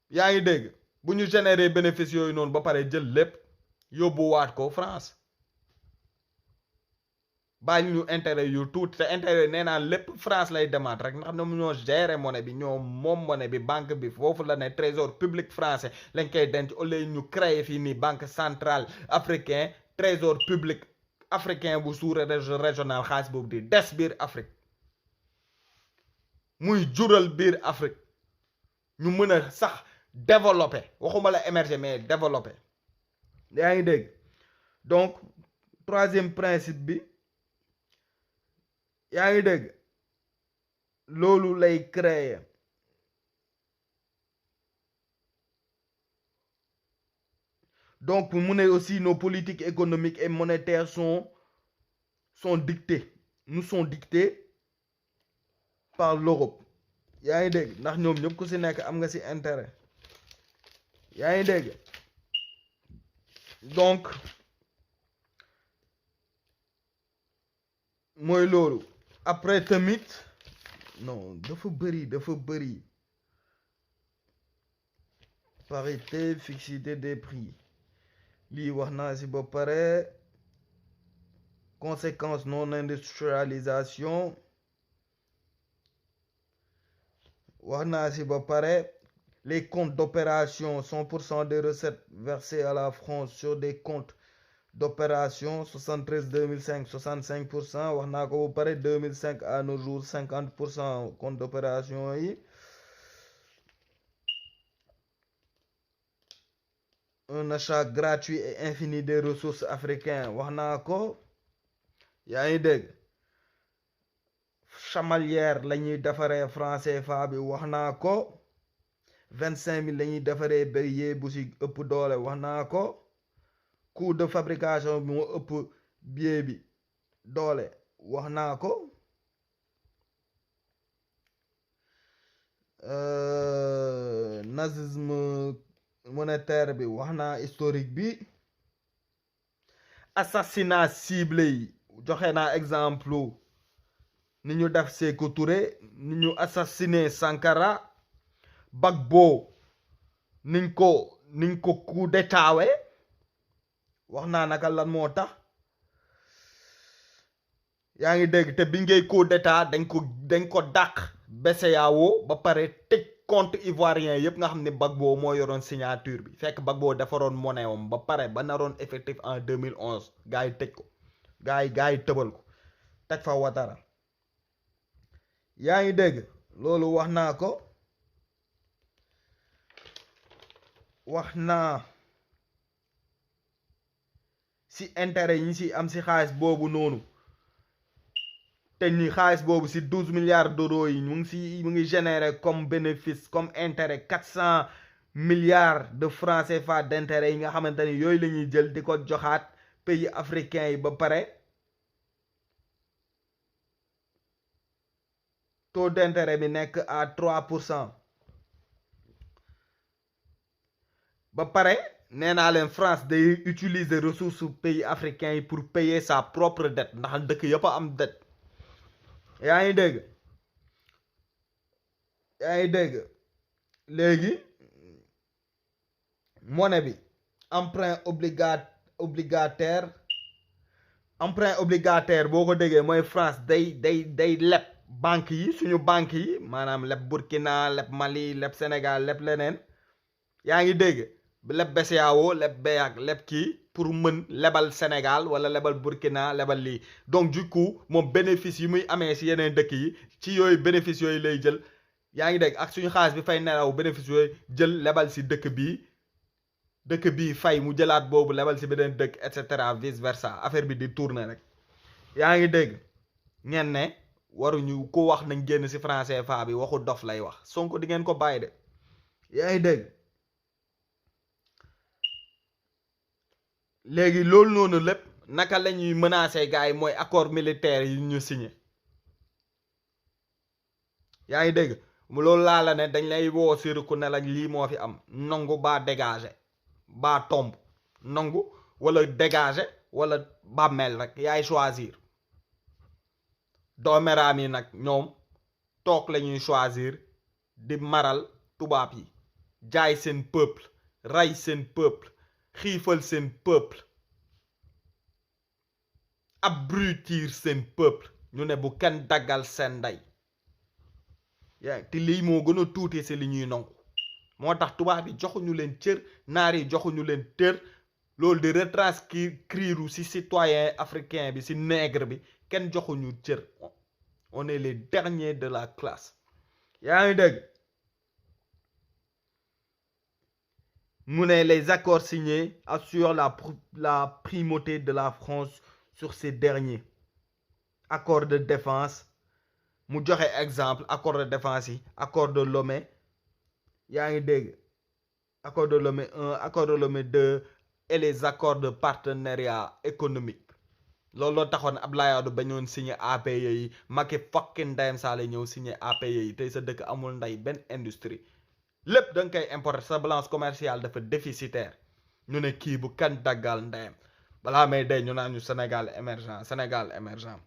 yaa ngi dégg bu ñu générer bénéfice yooyu noonu ba pare jël lépp yóbbuwaat ko France bàyyi ñu intérêt yu tuuti te intérêt nee naa lépp France lay demaat rek ndax ñoom ñoo gérer monnaie bi ñoo moom monnaie bi banque bi foofu la ne trésor public français lañ koy denc au lieu ñu créer fii nii banque centrale africain trésor public africain bu sous régional xaalis boobu di des biir Afrique muy jural biir Afrique ñu mën a sax développer waxuma la émerger mais développer yaa ngi dégg donc troisième principe bi yaa ngi dégg loolu lay créer donc mu ne aussi nos politiques économiques et monétaires sont dictées nous sont dictées par l'Europe yaa ngi dégg ndax ñoom ñëpp ku si nekk am nga si intérêt yaa ngi dégg donc mooy loolu après tamit non dafa bëri parité fixité des prix lii wax naa si ba pare conséquences non industrialisation wax naa si ba pare les comptes d'opération 100% des recettes versées à la France sur des comptes d'opération 73 2005 65% wax naa ko ba pare 2005 à nos jours 50% compte d'opération yi un achat gratuit et infini des ressources africaines wax naa ko yaa ngi dégg chamalière la ñuy defaree franc CFA bi wax naa ko 25 000 la ñuy defaree béyee bu si ëpp doole wax naa ko coût de fabrication bi moo ëpp billet bi doole wax naa ko nazisme monétaire bi wax naa historique bi assassinat ciblé yi joxe naa exemple ni ñu def Sékou Touré ni ñu assassiné Sankara Gbagbo niñ ko coup d'état wax naa naka lan moo tax yaa ngi dégg te bi ngay coup d'état dañ ko dàq BCEAO ba pare tëj compte ivoirien yëpp nga xam ne Gbagbo moo yoroon signature bi fekk Gbagbo defaroon monnaie am ba pare ba naroon effectif en 2011 gars yi tëj ko gars yi tëbal ko teg fa Ouattara yaa ngi dégg loolu wax naa ko wax naa si intérêt yi ñu si am si xaalis boobu noonu te ni xaalis boobu si 12 milliards d'euros yi mu ngi générer comme bénéfice comme intérêt 400 milliards de francs CFA d'intérêt yi nga xamante ni yooyu la ñuy jël di ko joxaat pays africains yi ba pare taux d'intérêt bi nekk à 3% ba pare nee naa leen France day utiliser ressources pays africains yi pour payer sa propre dette ndax dëkk yëpp a am dette yaa ngi dégg léegi monnaie bi emprunt obligataire boo ko déggee mooy France day leb banque yi suñu banque yi maanaam leb Burkina leb Mali leb Sénégal leb leneen yaa ngi dégg leb BCEAO leb BEAC leb kii pour mën lebal Sénégal wala lebal Burkina lebal lii donc du coup moom bénéfice yi muy amee si yeneen dëkk yi ci yooyu bénéfice yooyu lay jël yaa ngi dégg ak suñu xaalis bi fay nelaw bénéfice yooyu jël lebal si dëkk bii fay mu jëlaat boobu lebal si beneen dëkk et cetera vice versa affaire bi di tourner rek yaa ngi dégg ngeen ne waruñu ko wax nañ génn si franc CFA bi waxu dof lay wax Sonko di ngeen ko bàyyi de yaa ngi dégg léegi loolu noonu lépp naka la ñuy menacer gars yi mooy accord militaire yi ñu signé yaa ngi dégg loolu laa la ne dañ lay woo siriku ne la lii moo fi am nangu baa dégager baa tomb nangu wala dégager wala bàmmeel rek yaay choisir doomeraam yi nag ñoom toog la ñuy choisir di maral tubaab yi jaay seen peuple ray seen peuple xiifal seen peuple abrutir seen peuple ñu ne bu kenn daggal seen ndey yaa te lii moo gën a tuuti si li ñuy nangu moo tax tubaab yi joxuñu leen cër naar yi joxuñu leen cër loolu di retranscrire si citoyen africain bi si nègre bi kenn joxuñu cër on est les derniers de la classe yaa ngi dégg mu ne les accords signés assurent la primauté de la France sur ces derniers accord de défense mu joxe exemple accord de défense yi accord de Lomé yaa ngi dégg accord de Lomé 1 accord de Lomé 2 et les accords de partenariat économique loolu loo taxoon Abdoulaye Wade bañoon signé APE yi Macky fucking ndeyam saa lay ñëw signé APE yi tey sa dëkk amul ndey benn industrie lépp da nga koy importer sa balance commerciale dafa déficitaire ñu ne kii bu kan daggal ndeyam balaa may dee ñu naan ñu Sénégal émergent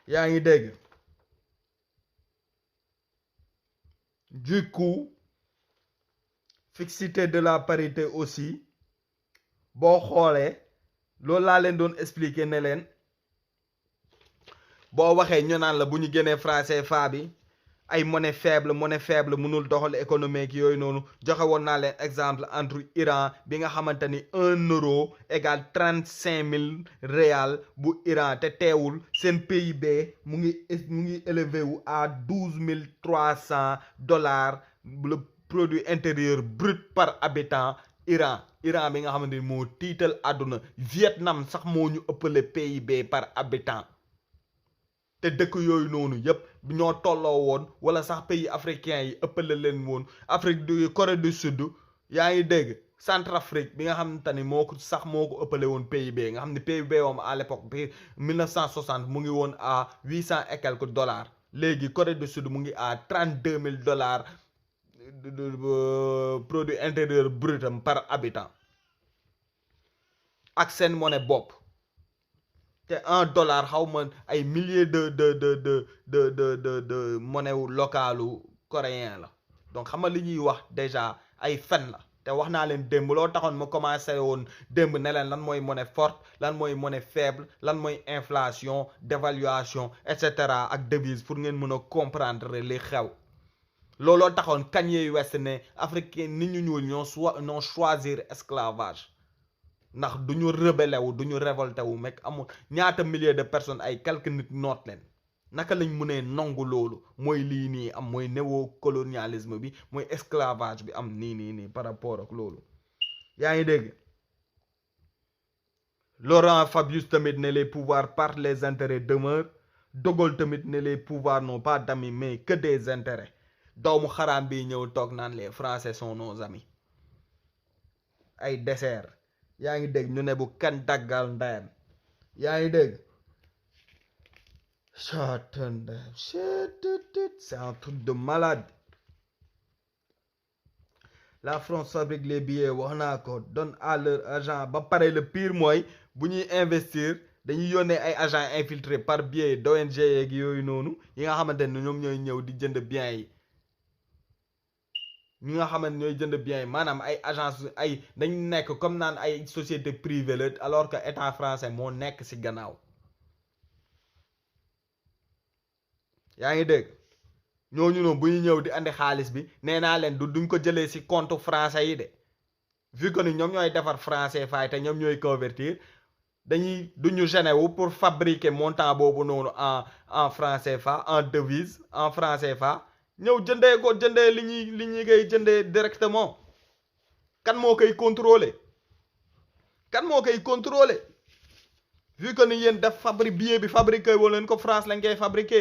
yaa ngi dégg du coup fixité de la parité aussi boo xoolee loolu laa leen doon expliquer ne leen boo waxee ñu naan la bu ñu génnee franc CFA bi ay monnaie faible mënul doxal économique yooyu noonu joxe woon naa leen exemple entre Iran bi nga xamante ni 1 euro égale 35 000 réal bu Iran te teewul seen PIB mu ngi élevé wu à 12 300 dollars le produit intérieur brut par habitant Iran bi nga xamante ni moo tiital àdduna Vietnam sax moo ñu ëppale PIB par habitant te dëkk yooyu noonu yëpp ñoo tolloo woon wala sax pays africains yi ëppale leen woon Afrique du Corée du Sud yaa ngi dégg Centrafrique bi nga xamante ni moo ko ëppale woon PIB nga xam ne PIB woom à l'époque bi 1960 mu ngi woon à 800 et quelques dollars léegi Corée du Sud mu ngi à 32 000 dollars produit intérieur brutam par habitant ak seen monnaie bopp te un dollar xaw ma ay milliers de monnaie localu coréen la donc xam nga li ñuy wax déjà ay fen la te wax naa leen démb loo taxoon ma commencé woon démb ne leen lan mooy monnaie forte lan mooy monnaie faible lan mooy inflation dévaluation et cetera ak devise pour ngeen mën a comprendre li xew looloo taxoon Kanye West ne africain nit ñu ñuul ñoo choisir esclavage ndax du ñu rebelle wu du ñu révolté wu mekk amul ñaata milliers de personnes ay quelques nit noot leen naka lañ mënee nangu loolu mooy lii nii am mooy néocolonialisme bi mooy esclavage bi am nii par rapport ak loolu yaa ngi dégg Laurent Fabius tamit ne les pouvoirs par les intérêts demeurent De Gaulle tamit ne les pouvoirs n'ont pas d'amis mais que des intérêts doomu xaraam bi ñëw toog naan les français sont nos amis ay dessert yaa ngi dégg ñu ne bu kan daggal ndeyam yaa ngi dégg c'est un truc de malade la France fabrique les billets wax naa ko donne à leur agent ba pare le pire mooy bu ñuy investir dañuy yónnee ay agents infiltrés par biais d'ONG yeeg yooyu noonu yi nga xamante ne ñoom ñooy ñëw di jënd biens yi ñi nga xamante ñooy jënd biens yi maanaam ay agence ay dañu nekk comme naan ay société privée la alors que état français moo nekk ci gannaaw yaa ngi dégg ñooñu noonu bu ñu ñëw di andi xaalis bi nee naa leen duñ ko jëlee ci compte français yi de vu que ni ñoom ñooy defar français fay te ñoom ñooy convertir duñu gêné wu pour fabriquer montant boobu noonu en franc CFA en devise en franc CFA ñëw jëndee li ñuy koy jëndee directement kan moo koy contrôler vu que ni yéen def billet bi fabriqué woo leen ko France lañ koy fabriqué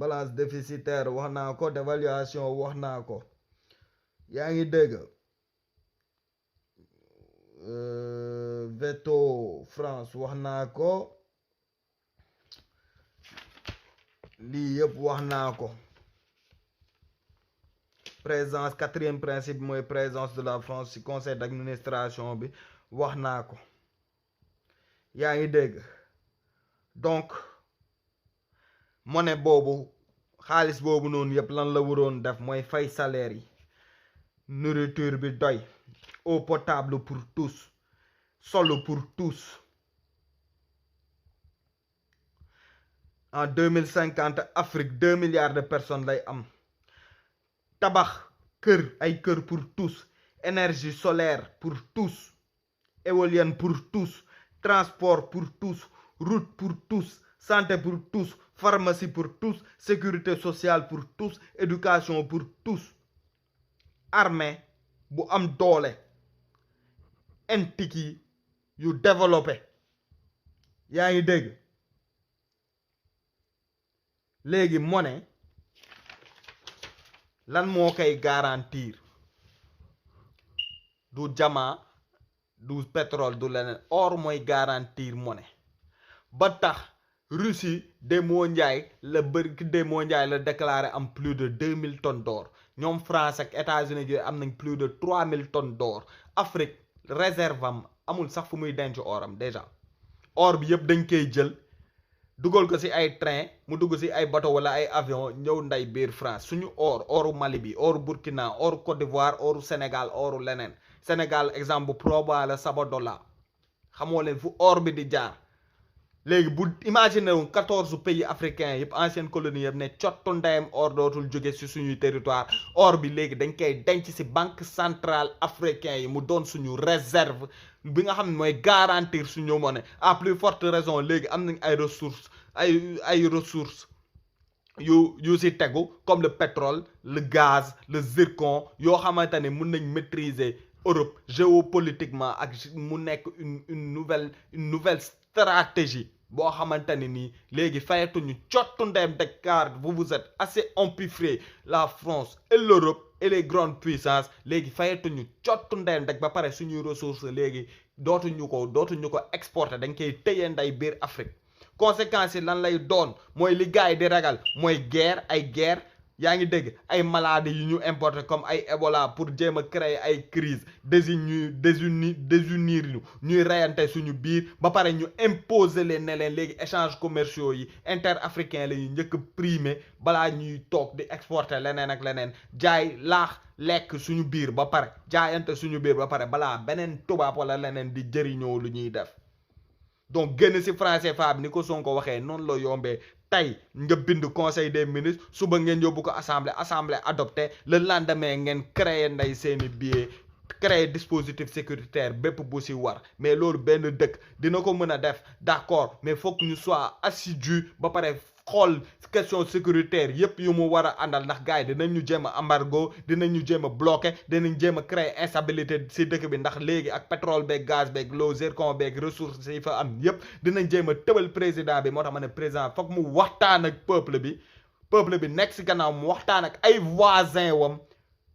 balance déficitaire wax naa ko dévaluation wax naa ko yaa ngi dégg veto France wax naa ko lii yëpp wax naa ko présence quatrième principe mooy présence de la France ci conseil d'administration bi wax naa ko yaa ngi dégg donc monnaie boobu xaalis boobu noonu yëpp lan la waroon def mooy fay salaire yi, nourriture bi doy, eau potable pour tous, sol pour tous. En 2050 Afrique 2 milliards de personnes lay am. Tabax kër, ay kër pour tous, énergie solaire pour tous, éolienne pour tous, transport pour tous, route pour tous, santé pour tous, pharmacie pour tous, sécurité sociale pour tous, éducation pour tous. Armée bu am doole, entiki yu développé. yaa ngi dégg. léegi monnaie lan moo koy garantir? du diamant, du pétrole, du leneen. or mooy garantir monnaie. ba tax Russie démoo njaay la déclaré am plus de 2000 tonnes d'or. ñoom France ak États-Unis yooyu am nañ plus de 3000 tonnes d'or. Afrique réserve am amul sax fu muy denc oram déjà. or bi yëpp dañ koy jël dugal ko ci ay train mu dugg ci ay bateau wala ay avion ñëw nday biir France. suñu oru Mali bi, oru Burkina, oru Côte d'Ivoire, oru Sénégal, oru leneen. Sénégal exemple bu probable Sabadola xamoo leen fu or bi di jaar. léegi bu imaginer wu 14 pays africains yëpp ancienne colonie yëpp ne cottu ndeyam or dootul jóge ci suñuy territoire. or bi léegi dañ koy denc ci banque centrale africain yi mu doon suñu réserve bi nga xam ne mooy garantir suñu monnaie. à plus forte raison léegi am nañ ay ressources ay ressources yu ci tegu comme le pétrole, le gaz, le zircon yoo xamante ne mun nañ maîtriser Europe géopolitiquement ak mu nekk une nouvelle stratégie boo xamante ne nii léegi fayatuñu cottu ndeyam Dakar. vous êtes assez empiffré, la France et l'Europe et les grandes puissances léegi fayatuñu cottu ndeyam dak ba pare suñuy ressources léegi dootuñu ko exporter, dañ koy téye nday biir Afrique. conséquences yi lan lay doon mooy li gars yi di ragal mooy guerre yaa ngi dégg, ay maladies yu ñu importer comme ay Ebola pour jéem a créer ay crise désunir ñuy reyante suñu biir. ba pare ñu imposer leen ne leen léegi échanges commerciaux yi interafricain la ñuy njëkk primer balaa ñuy toog di exporter leneen ak leneen. jaay laax lekk suñu biir ba pare, jaayante suñu biir ba pare balaa beneen tubaab wala leneen di jëriñoo lu ñuy def. donc génn ci franc CFA bi ni ko Sonko waxee noonu la yombee. tey nga bind conseil des ministres, suba ngeen yóbbu ko assemblée adopté, le lendemain ngeen créer nday seeni billet, créer dispositif sécuritaire bépp bu ci war. mais loolu benn dëkk dina ko mën a def d'accord, mais faut que ñu soit assidu ba pare xool question sécuritaire yépp yu mu war a àndal. ndax gars yi dinañ ñu jéem a embargo, dinañ ñu jéem a bloqué, dinañ jéem a créer instabilité ci dëkk bi. ndax léegi ak pétrole beeg gaz beeg l'eau, zircon beeg ressources yi fa am yépp dinañ jéem a tëbal président bi. moo tax ma ne président foog mu waxtaan ak peuple bi nekk ci gannaaw mu waxtaan ak ay voisins wam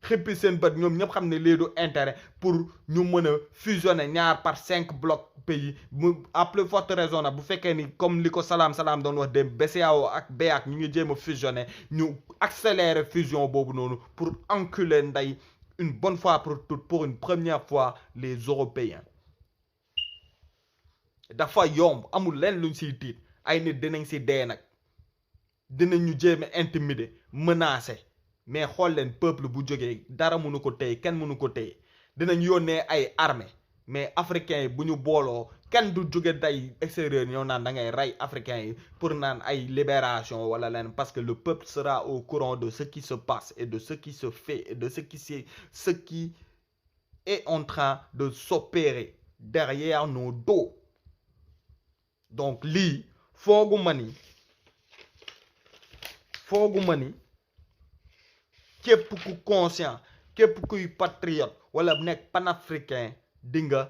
xippi seen bët ñoom ñëpp xam ne lii du intérêt pour ñu mën a fusionner ñaar par 5 blocs pays mu à plus forte raison nag bu fekkee ni comme li ko salaam doon wax dem BCEAO ak BEAC ñu ngi jéem a fusionner, ñu accélérer fusion boobu noonu pour enculer nday une bonne fois pour toutes, pour une première fois les Européens. dafa yomb, amul leen luñ siy tiit. ay nit dinañ si dee nag, dinañ ñu jéem a intimider, menacer. mais xool leen peuple bu jógee dara mënu ko téye, kenn mënu ko téye. dinañ yónnee ay armée mais africains yi bu ñu booloo kenn du jóge day extérieur ñëw naan da ngay rey africains yi pour naan ay libération wala leen. parce que le peuple sera au courant de ce qui se passe et de ce qui se fait et de ce qui est en train de s'opérer derrière nos dos. donc lii foogu ma ni képp ku conscient, képp kuy patriote wala nekk panafricain di nga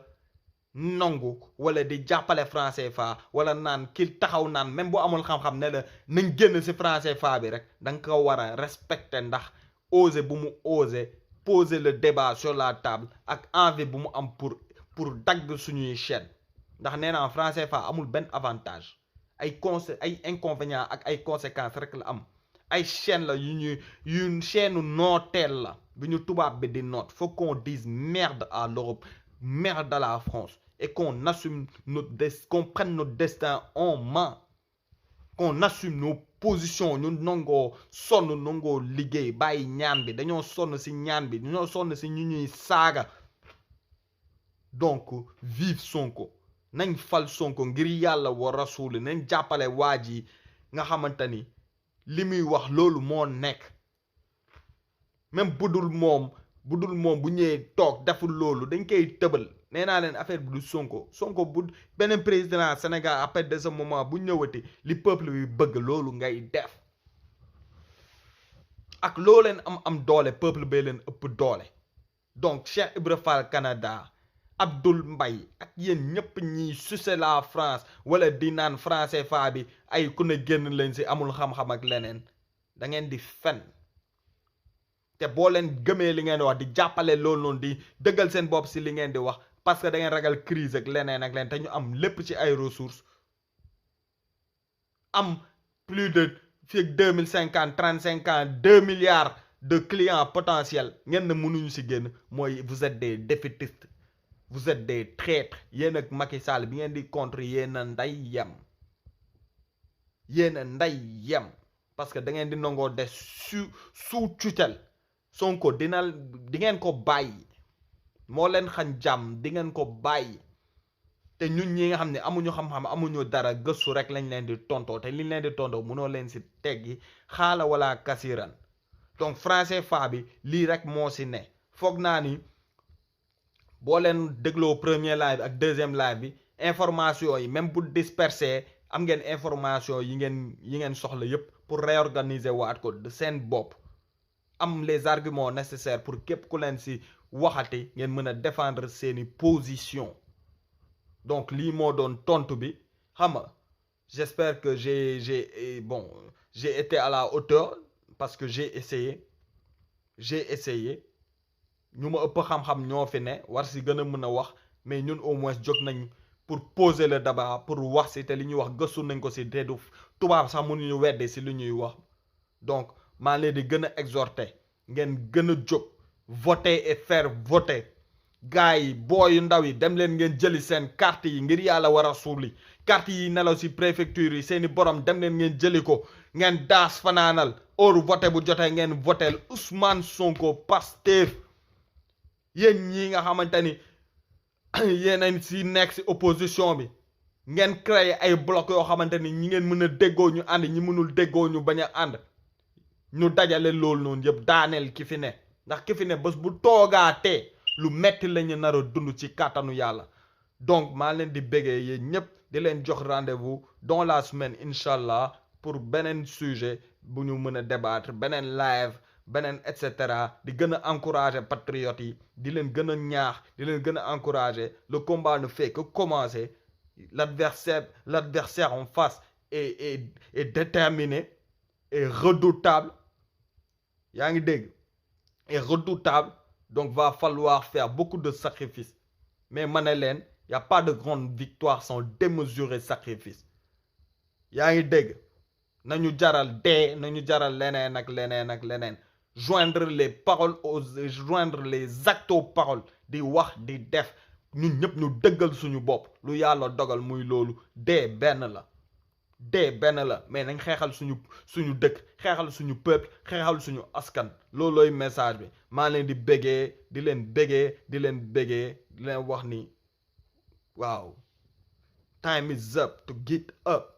nangu wala di jàppale franc CFA wala naan ki taxaw naan même bu amul xam-xam ne la nañ génn ci franc CFA bi rek da nga ko war a respecter. ndax oser bu mu oser poser le débat sur la table ak envie bu mu am pour dagg suñuy chaîne. ndax nee naa franc CFA amul benn avantage, ay inconvénients ak ay conséquences rek la am. ay chaîne la yu chaîne nooteel la bi ñu tubaab bi di noot. faut qu'on dise merde à l'Europe, merde à la France et qu'on prenne notre destin en main, qu'on assume nos position ñu nangoo sonn nangoo liggéey bàyyi ñaan bi dañoo sonn si ñaan bi dañoo sonn si ñu ñuy saaga donc vive Sonko nañ fal Sonko ngir yàlla wa rasuuli nañ jàppale waa ji nga xamante ni li muy wax loolu moo nekk même budul moom bu ñëwee toog deful loolu dañ koy tëbal nee naa leen affaire bi du Sonko bu beneen président Sénégal après de ce moment bu ñëwati li peuple bi bëgg loolu ngay def ak loo leen am doole peuple bee leen ëpp doole donc Cheikh Ibra Fall Canada Abdoul Mbaye ak yéen ñëpp ñiy sucer la France wala di naan français fa bi ay ku ne génn leen si amul xam-xam ak leneen da ngeen di fen te boo leen gëmee li ngeen di wax di jàppale loolu noonu di dëggal seen bopp si li ngeen di wax parce que da ngeen ragal crise ak leneen te ñu am lépp ci ay ressources am plus de fii ak 2050 35 ans 2 milliards de clients potentiels ngeen ne mënuñu si génn mooy vous êtes des défaitistes vous êtes des traîtres yéen ak Macky Sall bi ngeen di contre yéen a nday yem parce que da ngeen di nangoo des sous tutelle Sonko di ngeen ko bàyyi moo leen xañ jàmm di ngeen ko bàyyi te ñun ñi nga xam ne amuñu xam-xam amuñu dara gëstu rek lañ leen di tontoo te liñ leen di tontoo mënoo leen si teggi xaala wala kasiran donc français fa bi lii rek moo si ne foog naa ni boo leen dégloo premier live ak deuxième live bi information yi même bu dispersé am ngeen information yi ngeen soxla yépp pour réorganiser waat ko de seen bopp am les arguments nécessaires pour képp ku leen si waxati ngeen mën a défendre seeni position donc lii moo doon tontu bi xam nga j'espère que j'ai été à la hauteur parce que j'ai essayé ñu ma ëpp xam-xam ñoo fi ne war si gën a mën a wax mais ñun au moins jóg nañ pour poser le débat pour wax si te li ñuy wax gëstu nañ ko si te du tubaab sax mënuñu wedde si li ñuy wax donc maa leen di gën a exhorter ngeen gën a jóg voter et faire voter gars yi booyu ndaw yi dem leen ngeen jëli seen carte yi ngir yàlla war a suuli carte yi nelaw si préfecture yi seeni borom dem leen ngeen jëli ko ngeen daas fanaanal heure voter bu jotee ngeen votel Ousmane Sonko Pastef yéen ñii nga xamante ni yéen si nekk si opposition bi ngeen créer ay bloc yoo xamante ni ñi ngeen mën a déggoo ñu ànd ñi mënul déggoo ñu bañ a ànd ñu dajale loolu noonu yëpp daaneel ki fi ne ndax ki fi ne bés bu toogaatee lu metti lañu nar a dund ci kàttanu yàlla donc maa leen di béggee yéen ñëpp di leen jox rendez-vous dans la semaine incha allah pour beneen sujet bu ñu mën a débattre beneen live beneen et cetera di gën a encourager patriotes yi di leen gën a ñaax di leen gën a encourager le combat ne fait que commencer l'adversaire en face est déterminé et redoutable yaa ngi dégg est redoutable donc va falloir faire beaucoup de sacrifices mais ma ne leen y a pas de grande victoire sans démesuré sacrifice yaa ngi dégg nañu jaral dee nañu jaral leneen ak leneen joindre les paroles joindre les actes aux paroles di wax di def ñun ñëpp ñu dëggal suñu bopp lu yàlla dogal muy loolu dee benn la mais nañ xeexal suñu dëkk xeexal suñu peuple xeexal suñu askan loolooy message bi maa leen di béggee di leen wax ni waaw time is up to get up